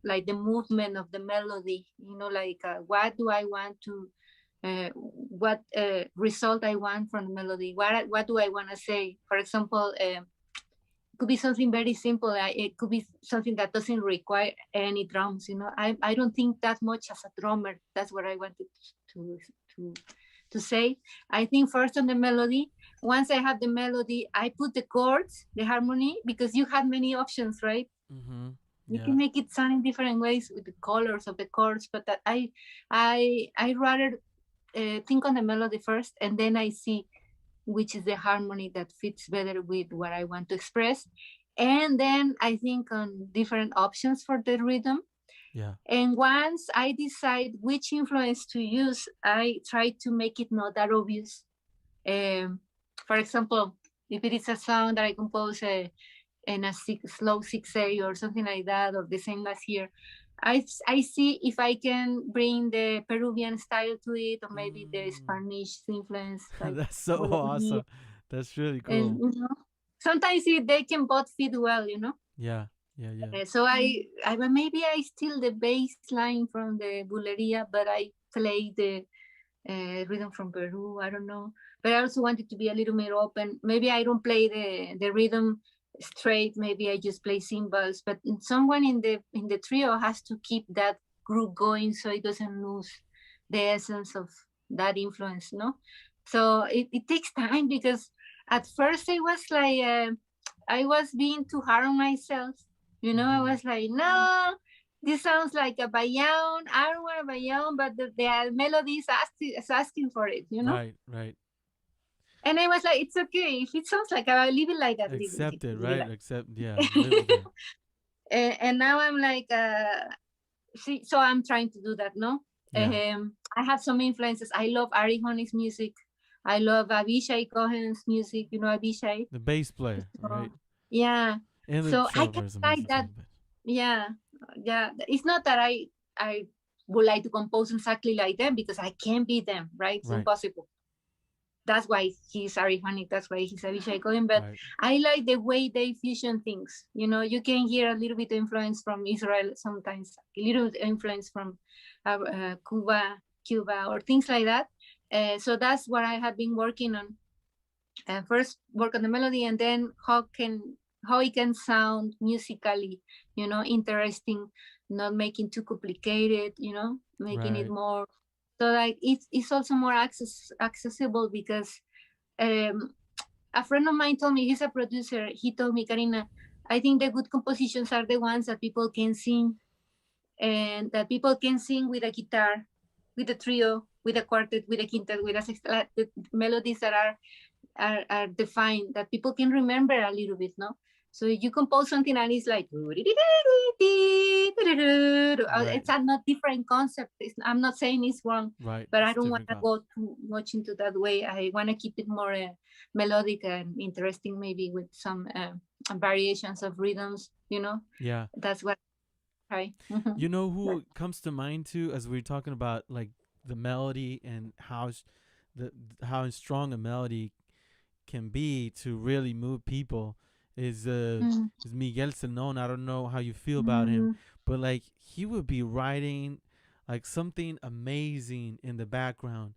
like the movement of the melody, like what do I want to, what result I want from the melody, what do I want to say. For example, it could be something very simple. It could be something that doesn't require any drums. I don't think that much as a drummer. That's what I wanted to to to say. I think first on the melody. Once I have the melody, I put the chords, the harmony, because you have many options, right?
Mhm.
You
Yeah.
can make it sound in different ways with the colors of the chords, but that I rather think on the melody first, and then I see which is the harmony that fits better with what I want to express. And then I think on different options for the rhythm.
Yeah.
And once I decide which influence to use, I try to make it not that obvious. Um, for example, if it is a song that I compose in a slow 6/8 or something like that, or the same as here, I see if I can bring the Peruvian style to it, or maybe the
Mm.
Spanish influence, like
That's so
Bolero.
awesome. That's really
And
cool.
sometimes they can both fit well.
Yeah. Yeah. Yeah.
So I maybe I steal the bass line from the buleria, but I play the rhythm from Peru. I don't know, but I also want it to be a little more open. Maybe I don't play the rhythm straight. Maybe I just play cymbals. But someone in the trio has to keep that group going so it doesn't lose the essence of that influence. No, so it takes time because at first I was like I was being too hard on myself. I
Mhm.
was like, no, this sounds like a bayon. I don't want a bayon, but the melody is asking for it.
Right. Right.
And I was like, it's okay. If it sounds like I leave it like that,
Accept it.
leave it
Right.
like
Accept. Yeah. Live with
that.
it.
And now I'm like, see, so I'm trying to do that, no?
Yeah.
I have some influences. I love Ari Honey's music. I love Avishai Cohen's music, Avishai.
The bass player.
So,
Right.
yeah.
And the
So I can
chauffeur is
like
amazing
that.
too. But
Yeah. Yeah. It's not that I would like to compose exactly like them because I can't be them, right? It's
right.
impossible. that's why he's Ariphonic. That's why he's Avishai Cohen. But
Right.
I like the way they fusion things. You know, you can hear a little bit of influence from Israel sometimes, a little influence from Cuba, or things like that. So that's what I have been working on. First, work on the melody, and then how it can sound musically. You know, interesting, not making too complicated. You know, making it
Right.
more so like it's also more accessible because um, a friend of mine told me, he's a producer, he told me, Karina, I think the good compositions are the ones that people can sing, and that people can sing with a guitar, with a trio, with a quartet, with a quintet, with a sextet, like the melodies that are defined, that people can remember a little bit, no? So you compose something and it's like
Right.
it's a not different concept. I'm not saying it's wrong,
Right.
but I
It's
don't want
different
to
cop.
go too much into that way. I want to keep it more melodic and interesting, maybe with some variations of rhythms. You know,
Yeah.
that's what I.
You know who comes to mind too, as we're talking about like the melody and the how strong a melody can be to really move people is
Mm,
Miguel Senon. I don't know how you feel about him,
mm,
but like he would be writing like something amazing in the background,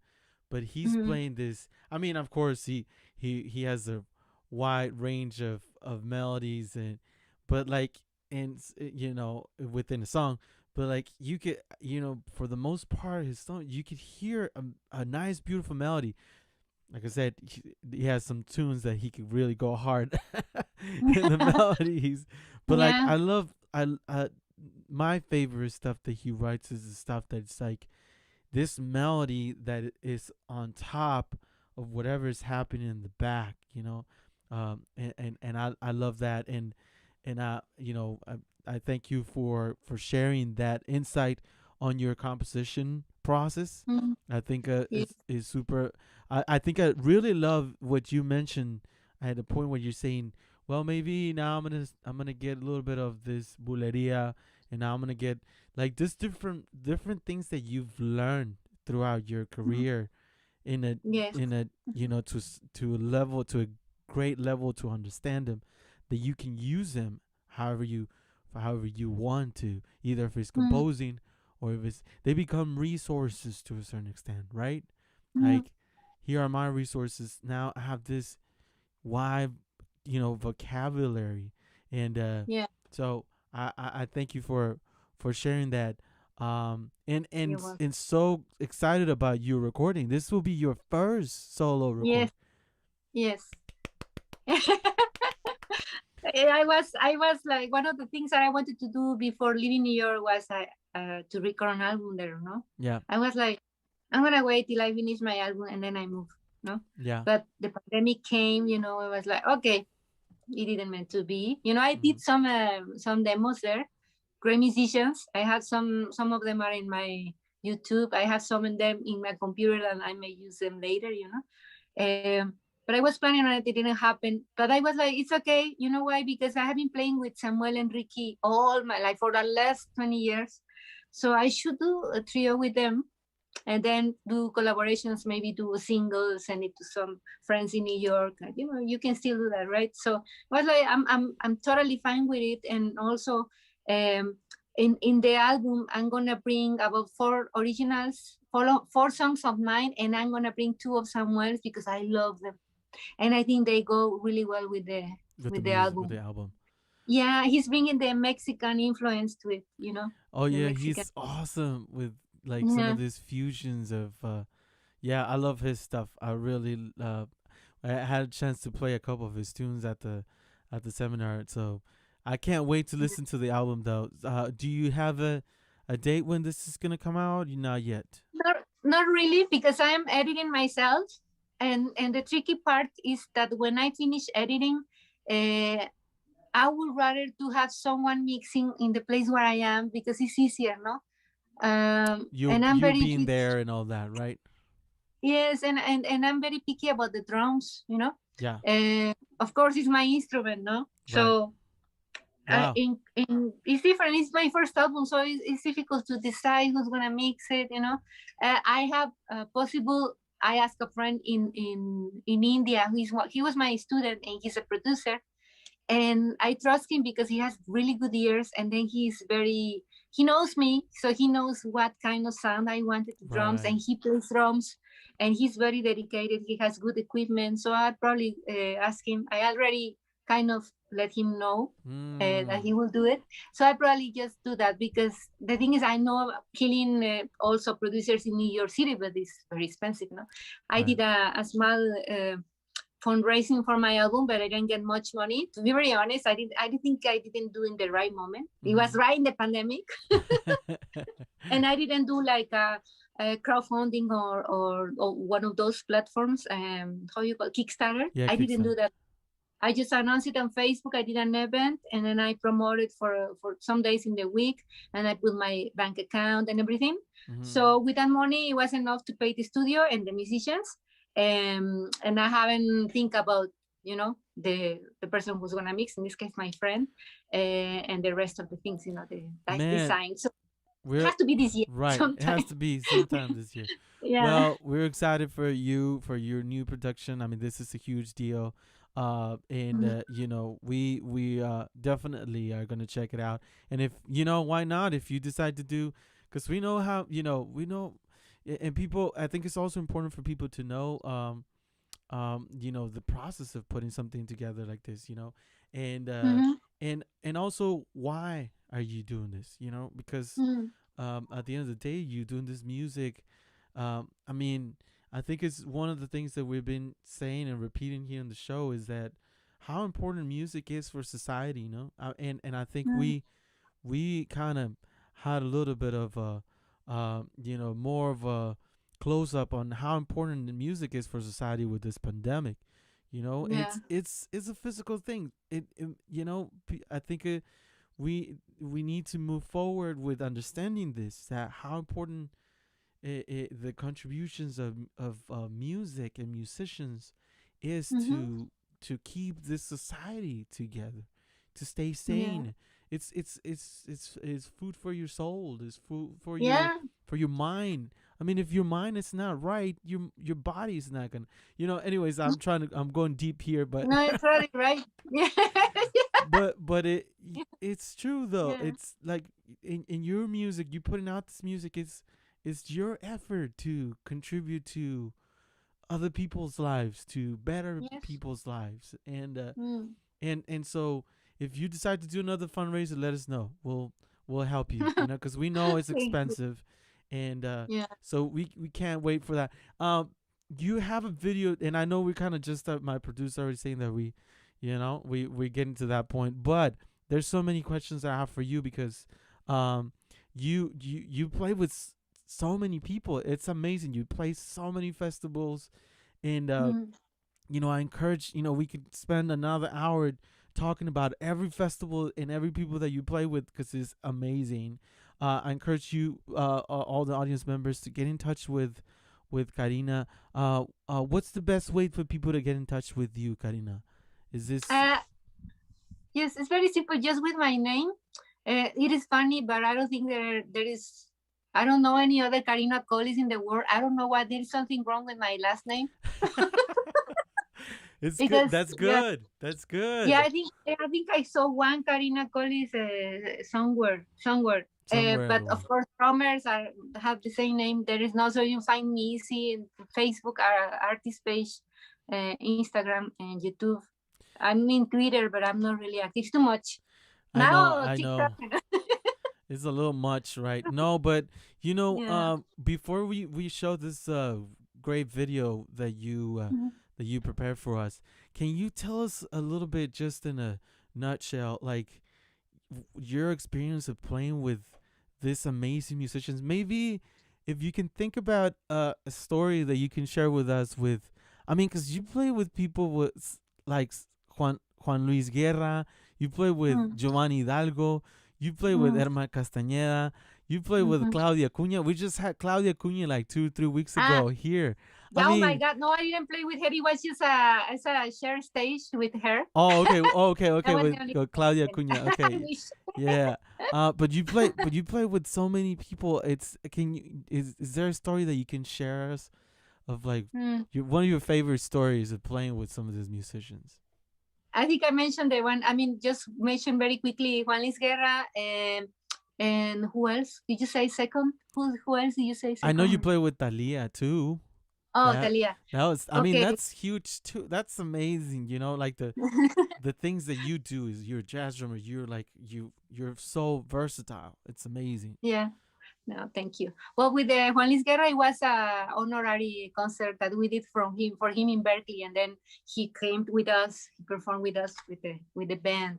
but he's
mm,
playing this. I mean, of course, he has a wide range of melodies and, but like and you know within a song, but like you could for the most part his song you could hear a nice beautiful melody. Like I said, he has some tunes that he could really go hard in the melodies. But like
yeah.
I my favorite stuff that he writes is the stuff that's like this melody that is on top of whatever is happening in the back, and I love that, and I thank you for sharing that insight on your composition process.
Mm,
I think
yeah.
is super. I think I really love what you mentioned at the point where you're saying, well, maybe now I'm gonna get a little bit of this buleria, and now I'm gonna get like this different things that you've learned throughout your
Mm,
career in a
yes.
in a to a level, to a great level, to understand them, that you can use them however you want to, either if it's
Mm,
composing or if it's they become resources to a certain extent, right?
mm,
Like, here are my resources, now I have this wide vocabulary, and
yeah.
so I thank you for sharing that, and
You're welcome.
and so excited about you recording. This will be your first solo
Yes.
record.
Yes. I was like, one of the things that I wanted to do before leaving New York was to record an album there. No,
Yeah.
I was like, I'm gonna wait till I finish my album and then I move. No,
Yeah.
but the pandemic came. You know, I was like, okay, it didn't meant to be. You know, I
Hmm.
did some demos there. Great musicians. I had some of them are in my YouTube. I have some of them in my computer and I may use them later. You know. But I was planning on it. It didn't happen. But I was like, it's okay. You know why? Because I have been playing with Samuel and Ricky all my life for the last 20 years. So I should do a trio with them and then do collaborations, maybe do a single, send it to some friends in New York. You know, you can still do that, right? So I was like, I'm totally fine with it. And also, um, in the album, I'm gonna bring about four originals, four songs of mine, and I'm gonna bring two of Samuel's because I love them, and I think they go really well
With the
with the
music, with
album.
the album.
Yeah, he's bringing the Mexican influence to it. You know,
Oh
the
yeah,
Mexican.
he's awesome with like some of
Yeah.
these fusions of yeah, I love his stuff. I really I had a chance to play a couple of his tunes at the seminar, so I can't wait to listen to the album though. Do you have a date when this is gonna come out? Not yet.
Not really, because I am editing myself, and the tricky part is that when I finish editing, uh, I would rather to have someone mixing in the place where I am because it's easier, no? And I'm
You
very
being there and all that, right?
yes, and I'm very picky about the drums, you know.
Yeah.
Of course, it's my instrument, no?
Right.
So
Wow.
in it's different. It's my first album, so it's difficult to decide who's gonna mix it. You know, I have possible. I asked a friend in India. He was my student, and he's a producer, and I trust him because he has really good ears, and then he knows me, so he knows what kind of sound I wanted to drums,
Right.
and he plays drums, and he's very dedicated. He has good equipment, so I probably ask him. I already kind of let him know that he
Mm.
will do it, so I probably just do that because the thing is, I know killing also producers in New York City, but it's very expensive. No, I
Right.
did a small fundraising for my album, but I didn't get much money. To be very honest, I didn't think I didn't do in the right moment. It was
Mm-hmm.
right in the pandemic, and I didn't do like a crowdfunding or one of those platforms. How you call Kickstarter?
Yeah,
I didn't
Kickstarter.
do that. I just announced it on Facebook. I did an event, and then I promoted for some days in the week, and I put my bank account and everything.
Mm-hmm.
So with that money, it was enough to pay the studio and the musicians. And I haven't think about the person who's gonna mix. In this case, my friend, and the rest of the things. The like
Man,
design. So it
we're
has to be this year
right. It has
sometime.
to be sometime this year.
Yeah.
Well, we're excited for you for your new production. I mean, this is a huge deal. And
Mhm.
we definitely are gonna check it out. And if why not? If you decide to do, because we know how we know, and people. I think it's also important for people to know. The process of putting something together like this. And
Mhm.
and also why are you doing this? Because
Mhm.
at the end of the day, you doing this music. I mean, I think it's one of the things that we've been saying and repeating here in the show is that how important music is for society. And I think
Mhm.
we kind of had a little bit of a more of a close up on how important the music is for society with this pandemic.
Yeah.
It's a physical thing. I think we need to move forward with understanding this, that how important the contributions of music and musicians is
Mhm.
to keep this society together, to stay
Yeah.
sane. It's food for your soul. It's food
Yeah.
for your mind. I mean, if your mind is not right, your body is not gonna. Anyways, I'm going deep here, but
No, it's really right. Yeah.
but it's true though.
Yeah.
It's like in your music, you putting out this music. It's your effort to contribute to other people's lives, to better
Yes.
people's lives,
Mm.
and so if you decide to do another fundraiser, let us know. We'll help you. Because we know it's
Thank you.
expensive, and
Yeah.
so we can't wait for that. You have a video, and I know we kind of just my producer already saying that we're getting to that point, but there's so many questions I have for you because um you play with so many people. It's amazing. You play so many festivals, and
Mm.
I encourage, we could spend another hour talking about every festival and every people that you play with because it's amazing. I encourage you, all the audience members, to get in touch with Karina. What's the best way for people to get in touch with you, Karina? Is this
Uh, yes, it's very simple. Just with my name. It is funny, but I don't think there is. I don't know any other Karina Colis in the world. I don't know why there is something wrong with my last name
it's good.
because
That's
yeah,
good. That's
yeah.
good.
I think I saw one Karina Colis somewhere.
Somewhere
But of
along.
course, drummers have the same name. There is no, so you find me easy in Facebook, artist page, Instagram, and YouTube. I'm in Twitter, but I'm not really active too much.
I know.
Now
I
TikTok.
know. It's a little much, right? No, but
Yeah.
before we show this great video
Mhm.
that you prepared for us, can you tell us a little bit, just in a nutshell, like your experience of playing with this amazing musicians? Maybe if you can think about a story that you can share with us. I mean, because you play with people like Juan Luis Guerra, you play with
Mm.
Giovanni Hidalgo, you play with
Mm.
Herma Castañeda, you play with
Mhm.
Claudia Cunha. We just had Claudia Cunha like 2 3 weeks
Ah,
ago here. I
yeah. Oh my
mean,
God! No, I didn't play with her. It was just as a share stage with her.
oh, okay. Oh, okay.
That
Okay.
was
With
the only
Claudia
thing.
Cunha.
I
Okay.
wish.
Yeah. But you play with so many people. Is there a story that you can share us of like
Mm.
one of your favorite stories of playing with some of these musicians?
I think I mentioned the one. I mean, just mention very quickly Juan Luis Guerra, and who else? Did you say second? Who else did you say
I know you
second?
play with Thalia too.
Oh,
That
Talia.
that was, I mean,
Okay.
that's huge too. That's amazing. You know, like the things that you do is you're a jazz drummer. You're like you're so versatile. It's amazing.
Yeah. No, thank you. Well, with the Juan Luis Guerra, it was a honorary concert that we did for him in Berkeley, and then he came with us. He performed with us with the band.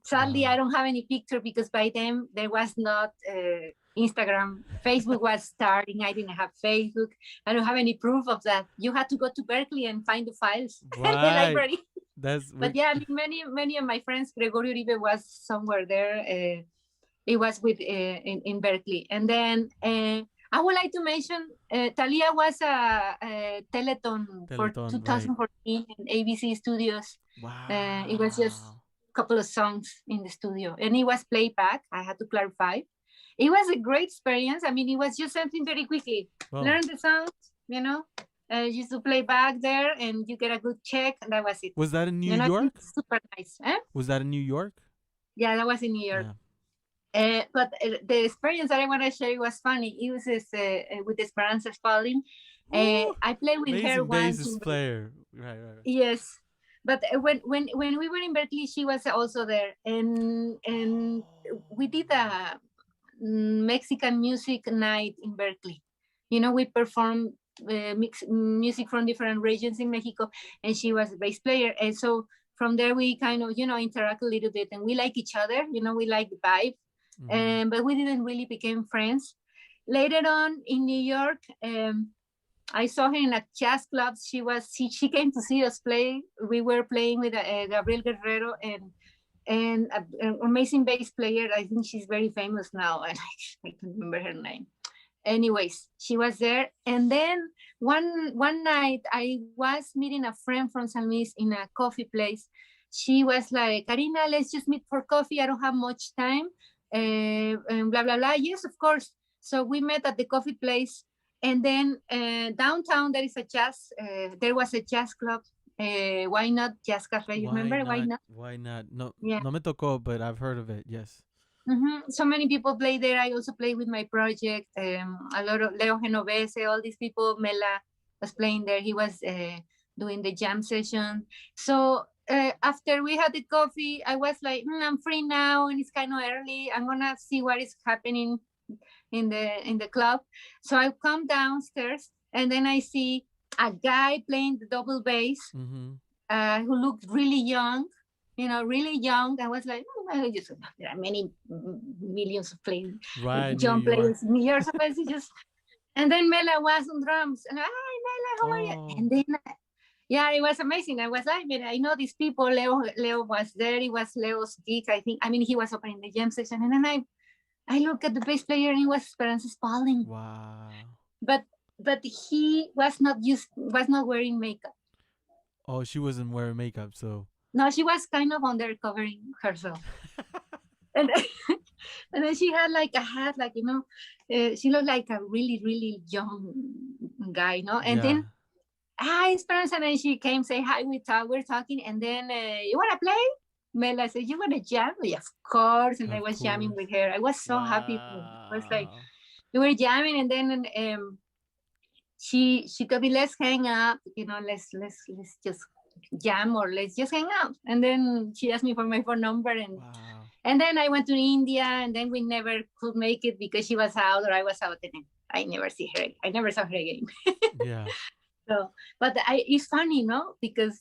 Sadly, I
Wow.
don't have any picture because by then there was not Instagram. Facebook was starting. I didn't have Facebook. I don't have any proof of that. You had to go to Berkeley and find the files in the
Right.
library.
That's
But yeah, I mean, many of my friends, Gregorio Uribe was somewhere there. It was in Berkeley. And then I would like to mention Thalia was a Teleton for
Teleton, right?
2014 in ABC Studios. It was just
Wow.
a couple of songs in the studio, and it was playback. I had to clarify. It was a great experience. I mean, it was just something very quickly.
Well,
Learn the songs, you know, just to play back there, and you get a good check, and that was it.
was that in New
You know,
York?
it's super nice. Eh?
Was that in New York?
Yeah, that was in New York.
Yeah.
But the experience that I want to share was funny. It was with Esperanza Spalding.
Woo!
I played with her
Amazing
once.
bassist player. Right.
Yes, but when we were in Berkeley, she was also there, and we did a Mexican music night in Berkeley. You know, we performed music from different regions in Mexico, and she was a bass player, and so from there we kind of interact a little bit, and we like each other. You know, we like the vibe, but we didn't really become friends. Later on in New York, I saw her in a jazz club. She came to see us play. We were playing with Gabriel Guerrero and an amazing bass player. I think she's very famous now, and I can't remember her name. Anyways, she was there, and then one night I was meeting a friend from San Luis in a coffee place. She was like, Karina, let's just meet for coffee. I don't have much time, and blah blah blah. Yes, of course. So we met at the coffee place, and then downtown there is a jazz. There was a jazz club. Why not Jazz Cafe? You
Why
remember? Why
not?
not?
Why not? No,
Yeah.
no me tocó, but I've heard of it. Yes.
So many people play there. I also play with my project. A lot of Leo Genovese, all these people. Mela was playing there. He was doing the jam session. So after we had the coffee, I was like, I'm free now, and it's kind of early. I'm gonna see what is happening in the club. So I come downstairs, and then I see a guy playing the double bass who looked really young, really young. I was like, there are many millions of
Right, New
young
York.
players in New York. So I just, and then Mela was on drums, and hi Mela, how are you?
Oh.
And then yeah, it was amazing. I was like, I know these people. Leo was there. It was Leo's gig, I think. I mean, he was opening the jam session, and then I look at the bass player, and it was Esperanza Spalding.
Wow.
But he was not wearing makeup.
Oh, she wasn't wearing makeup, so.
No, she was kind of undercovering herself. and and then she had like a hat, like she looked like a really really young guy, and
Yeah.
then hi Esperanza, and then she came say hi. We're talking, and then you want to play? Mela said, you want to jam? Yeah, of course. And I
Of
was jamming
course.
with her. I was so happy. I was like,
Wow.
we were jamming, and then she told me, let's hang out, let's just jam, or let's just hang out. And then she asked me for my phone number, and
Wow.
and then I went to India, and then we never could make it because she was out or I was out, and I never saw her again.
Yeah.
So, but it's funny, because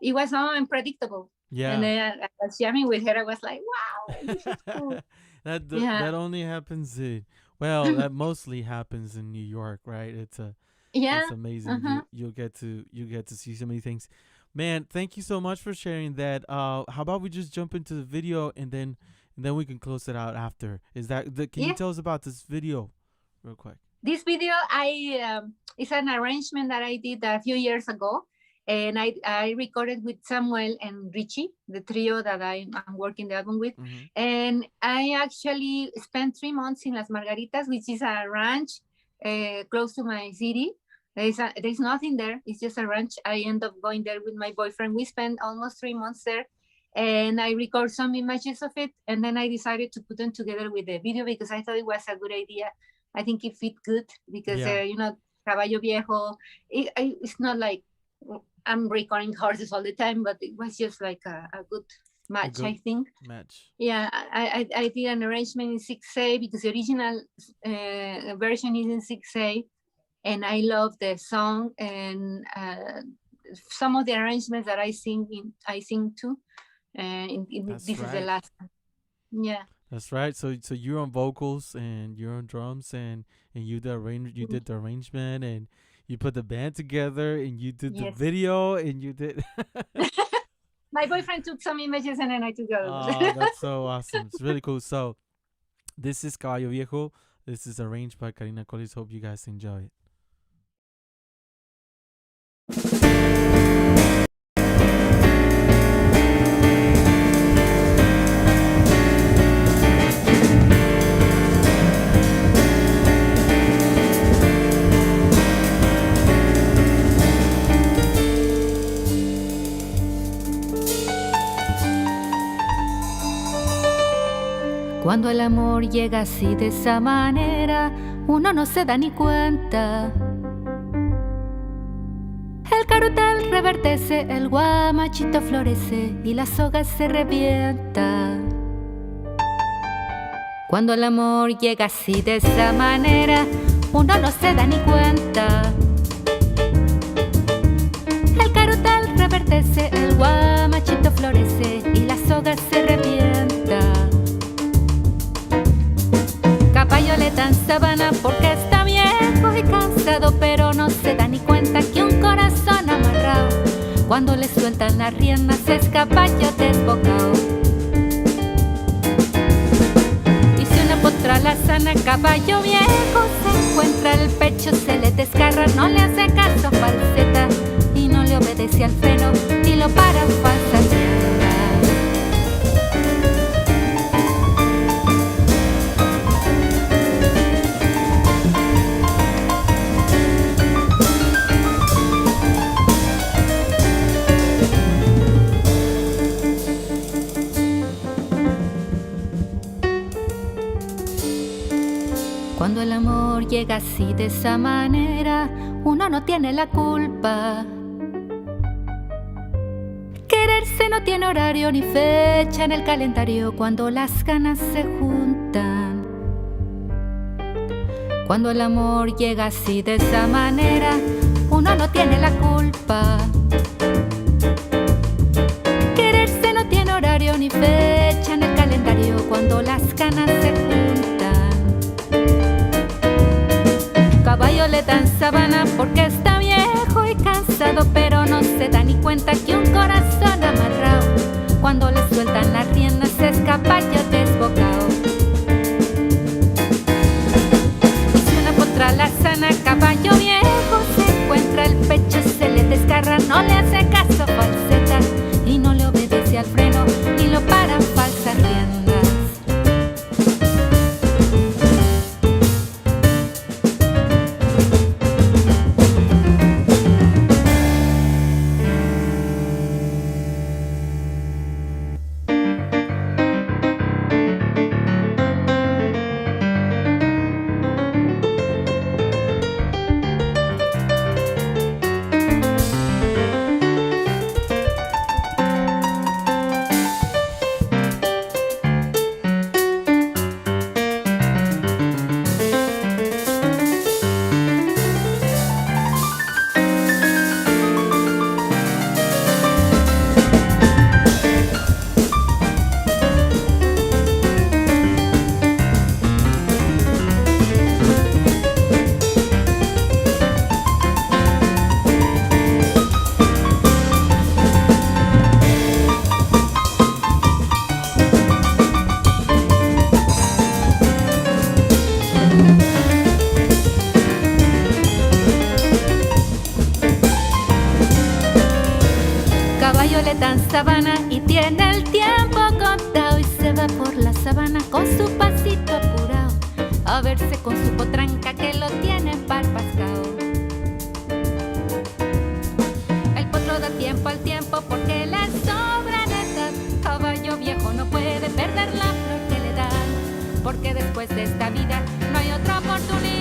it was so unpredictable.
Yeah.
And then I was jamming with her. I was like, wow, this is cool.
that only happens that mostly happens in New York, right? It's amazing. You'll get to see so many things. Man, thank you so much for sharing that. How about we just jump into the video, and then we can close it out after. Can you tell us about this video real quick?
This video it's an arrangement that I did a few years ago, and I recorded with Samuel and Richie, the trio that I'm working the album with. And I actually spent 3 months in Las Margaritas, which is a ranch close to my city. There's nothing there. It's just a ranch. I end up going there with my boyfriend. We spent almost 3 months there, and I record some images of it, and then I decided to put them together with the video because I thought it was a good idea. I think it fit good because
Yeah.
Caballo Viejo. It's not like I'm recording horses all the time, but it was just like a good
A
match,
good
I think.
match.
Yeah, I did an arrangement in 6A because the original version is in 6A, and I love the song, and some of the arrangements that I sing too.
That's
This is the
right.
last one. Yeah.
That's right. So you're on vocals and you're on drums and you did the arrangement and you put the band together and you did the
Yes.
video and you did.
My boyfriend took some images and then I took the other ones.
Oh, that's so awesome. It's really cool. So this is Caballo Viejo. This is arranged by Karina Colis. Hope you guys enjoy it.
Cuando el amor llega así de esa manera, uno no se da ni cuenta. El carutel reverdece, el guamachito florece y la soga se revienta. Cuando el amor llega así de esa manera, uno no se da ni cuenta. El carutel reverdece, el guamachito florece y la soga se revienta. Caballo le dan sabana porque está viejo y cansado, pero no se da ni cuenta que un corazón amarrado, cuando le sueltan las riendas, es caballo desbocado. Y si una potra la sana, caballo viejo se encuentra, el pecho se le desgarra, no le hace caso falseta y no le obedece al freno ni lo para falsas riendas. Cuando el amor llega así de esa manera, uno no tiene la culpa. Quererse no tiene horario ni fecha en el calendario cuando las ganas se juntan. Cuando el amor llega así de esa manera, uno no tiene la culpa. Quererse no tiene horario ni fecha en el calendario cuando las ganas se juntan. Caballo le dan sabana porque está viejo y cansado, pero no se da ni cuenta que un corazón amarrado, cuando le sueltan las riendas, es caballo desbocado. Y si una potra la sana, caballo viejo se encuentra, el pecho se le desgarra, no le hace caso falseta y no le obedece al freno y lo paran falsas riendas. Caballo le dan sabana y tiene el tiempo contado y se va por la sabana con su pasito apurado a verse con su potranca que lo tiene parpascao. porque después de esta vida no hay otra oportunidad.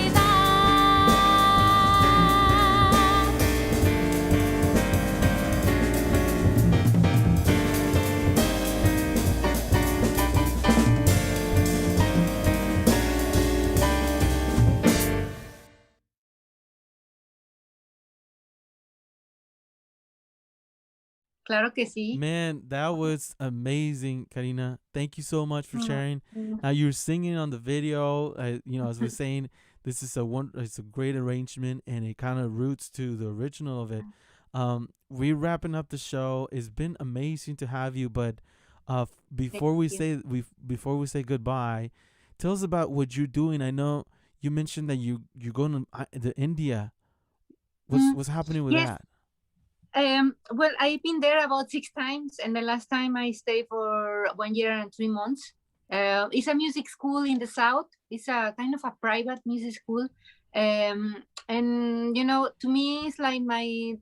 Claro que sí.
Man, that was amazing, Karina. Thank you so much for sharing.
Mm.
Now you're singing on the video. As we're saying, this is it's a great arrangement, and it kind of roots to the original of it. We're wrapping up the show. It's been amazing to have you, but before we say goodbye, tell us about what you're doing. I know you mentioned that you're going to India. What's happening with
Yes.
that?
Well, I've been there about 6 times, and the last time I stayed for 1 year and 3 months. It's a music school in the south. It's a kind of a private music school. And to me, it's like my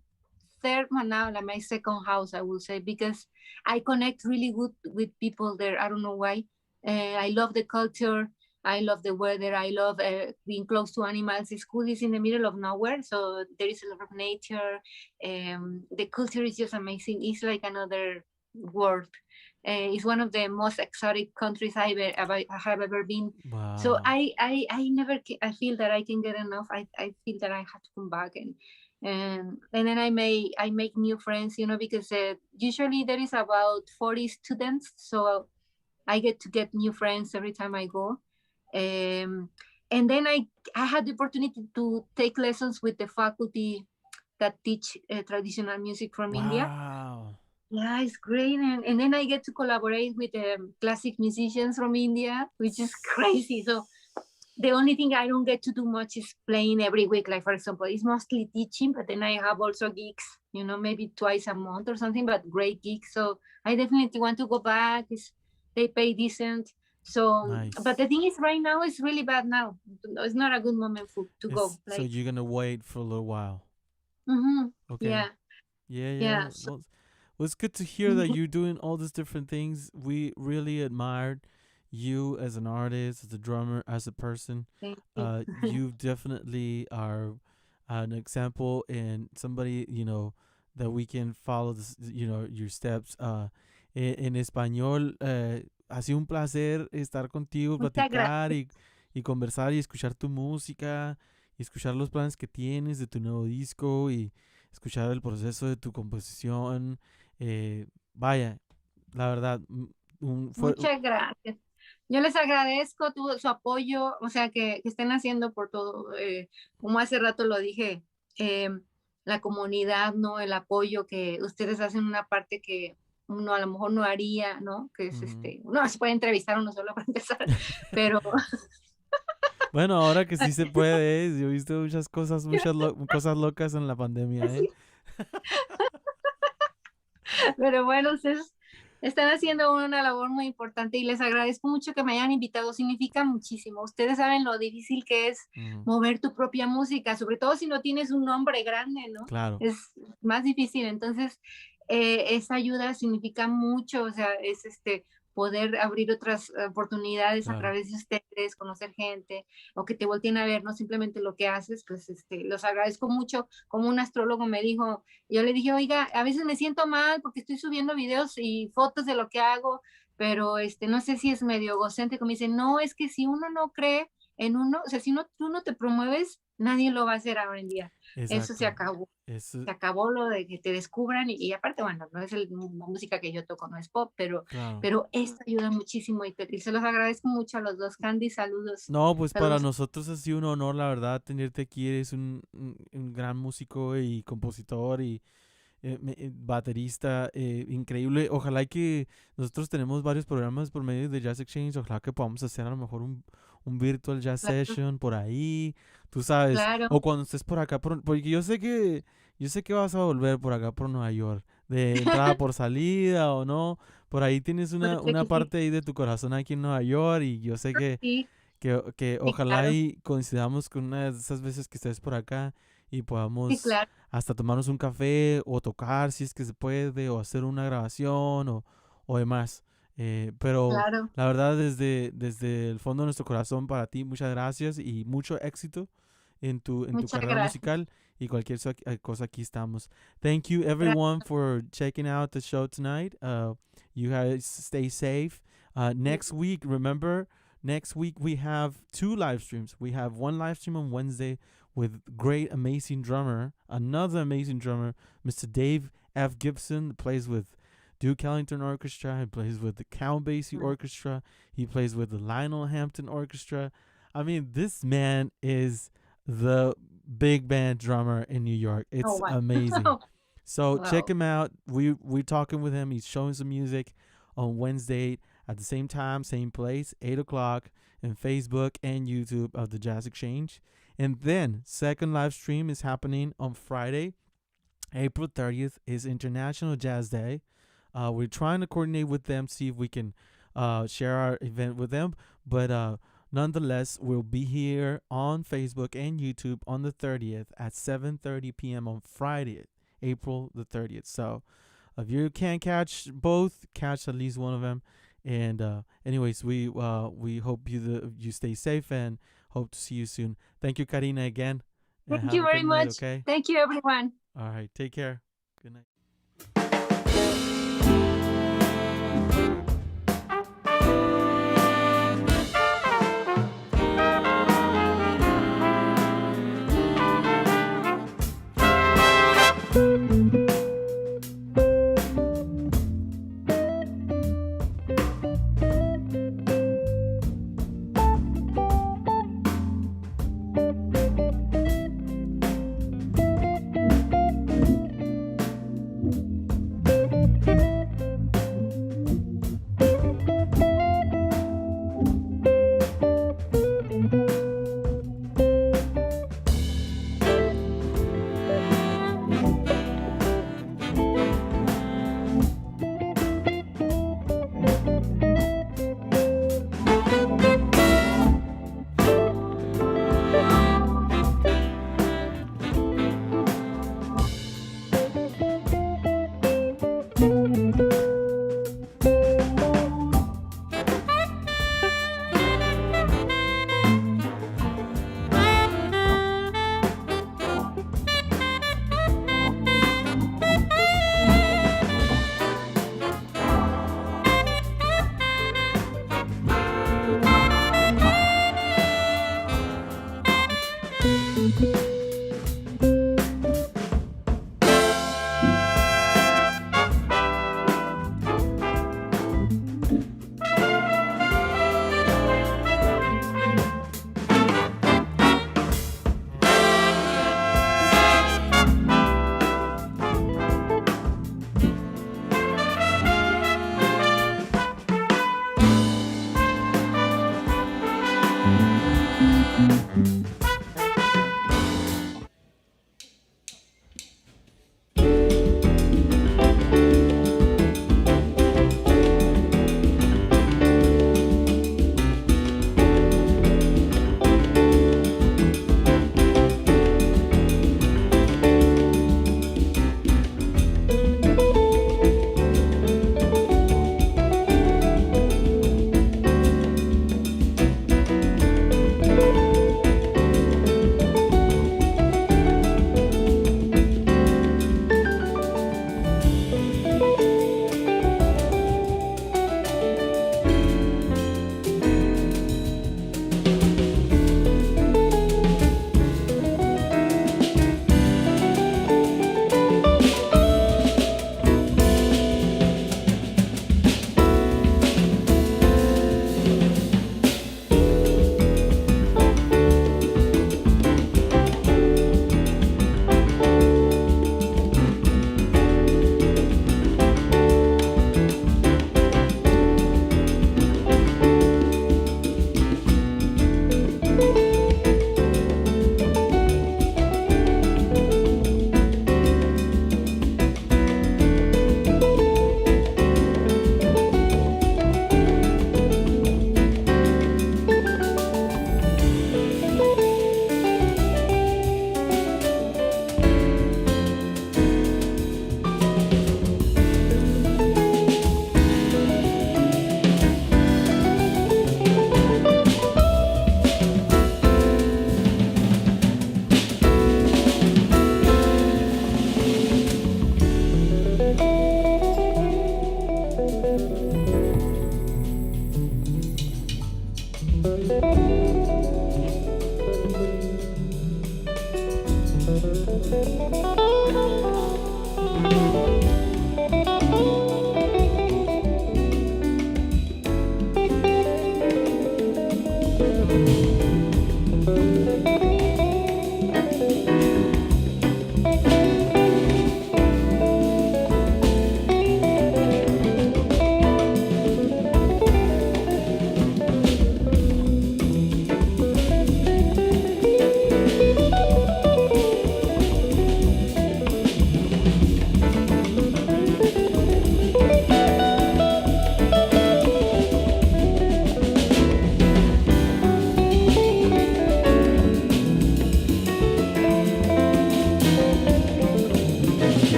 third one now, like my second house, I will say, because I connect really good with people there. I don't know why. I love the culture. I love the weather. I love being close to animals. The school is in the middle of nowhere, so there is a lot of nature. The culture is just amazing. It's like another world. It's one of the most exotic countries I have ever been.
Wow.
So I never I feel that I can get enough. I feel that I have to come back, and then I make new friends, because usually there is about 40 students, so I get new friends every time I go. And then I had the opportunity to take lessons with the faculty that teach traditional music from India.
Wow.
Yeah, it's great. And then I get to collaborate with classic musicians from India, which is crazy. So the only thing I don't get to do much is playing every week. Like, for example, it's mostly teaching, but then I have also gigs, maybe twice a month or something, but great gigs. So I definitely want to go back. They pay decent. So,
Nice.
but the thing is, right now it's really bad now. It's not a good moment to go.
So you're gonna wait for a little while.
Mm-hmm.
Okay. Yeah.
So,
Well, it's good to hear that you're doing all these different things. We really admired you as an artist, as a drummer, as a person.
thank you.
You definitely are an example and somebody that we can follow. Your steps. En español. Ha sido un placer estar contigo,
Muchas
platicar
gracias.
y conversar y escuchar tu música y escuchar los planes que tienes de tu nuevo disco y escuchar el proceso de tu composición. Vaya, la verdad,
Muchas gracias. Yo les agradezco su apoyo, o sea, que estén haciendo por todo. Como hace rato lo dije, la comunidad, ¿no? El apoyo que ustedes hacen una parte que uno a lo mejor no haría, ¿no? Que es uno se puede entrevistar uno solo para empezar, pero
bueno, ahora que sí se puede, yo he visto muchas cosas cosas locas en la pandemia, ¿eh?
sí. Pero bueno, ustedes están haciendo una labor muy importante y les agradezco mucho que me hayan invitado. Significa muchísimo. Ustedes saben lo difícil que es mover tu propia música, sobre todo si no tienes un nombre grande, ¿no?
Claro.
Es más difícil. Entonces, esa ayuda significa mucho, o sea, es poder abrir otras oportunidades a través de ustedes, conocer gente, o que te volteen a ver, no simplemente lo que haces, pues los agradezco mucho. Como un astrólogo me dijo, yo le dije, oiga, a veces me siento mal porque estoy subiendo videos y fotos de lo que hago, pero no sé si es medio egocéntrico. Me dice, no, es que si uno no cree en uno, o sea, si tú no te promueves, nadie lo va a hacer ahora en día.
Exacto.
Eso se acabó. Se acabó lo de que te descubran y aparte, bueno, no es la música que yo toco, no es pop, pero esto ayuda muchísimo y se los agradezco mucho a los dos. Candy, saludos.
No, pues
saludos.
Para nosotros ha sido un honor, la verdad, tenerte aquí. Eres un gran músico y compositor y baterista increíble. Ojalá que nosotros tenemos varios programas por medio de Jazz Exchange. Ojalá que podamos hacer a lo mejor un virtual jazz session por ahí, tú sabes, o cuando estés por acá, porque yo sé que vas a volver por acá por Nueva York, de entrada por salida o no, por ahí tienes una parte ahí de tu corazón aquí en Nueva York y yo sé que ojalá y coincidamos con una de esas veces que estés por acá y podamos hasta tomarnos un café o tocar si es que se puede o hacer una grabación o demás. Pero
Claro.
la verdad, desde el fondo de nuestro corazón para ti, muchas gracias y mucho éxito en tu
Muchas
carrera
gracias.
musical y cualquier cosa aquí estamos. Thank you everyone for checking out the show tonight. You guys stay safe. Next week, remember, next week we have two live streams. We have one live stream on Wednesday with great, amazing drummer, another amazing drummer, Mr. Dave F. Gibson, plays with Duke Ellington Orchestra. He plays with the Count Basie Orchestra. He plays with the Lionel Hampton Orchestra. I mean, this man is the big band drummer in New York.
Oh,
It's amazing.
wow.
So check
Wow.
him out. We're talking with him. He's showing some music on Wednesday at the same time, same place, 8 o'clock, in Facebook and YouTube of the Jazz Exchange. And then second live stream is happening on Friday, April 30th is International Jazz Day. We're trying to coordinate with them, see if we can share our event with them. But nonetheless, we'll be here on Facebook and YouTube on the 30th at 7:30 p.m. on Friday, April the 30th. So if you can't catch both, catch at least one of them. And anyways, we hope you stay safe and hope to see you soon. Thank you, Karina, again, and
Thank
have
you
a
very
good night.
much.
Okay.
Thank you, everyone.
All right. Take care. Good night.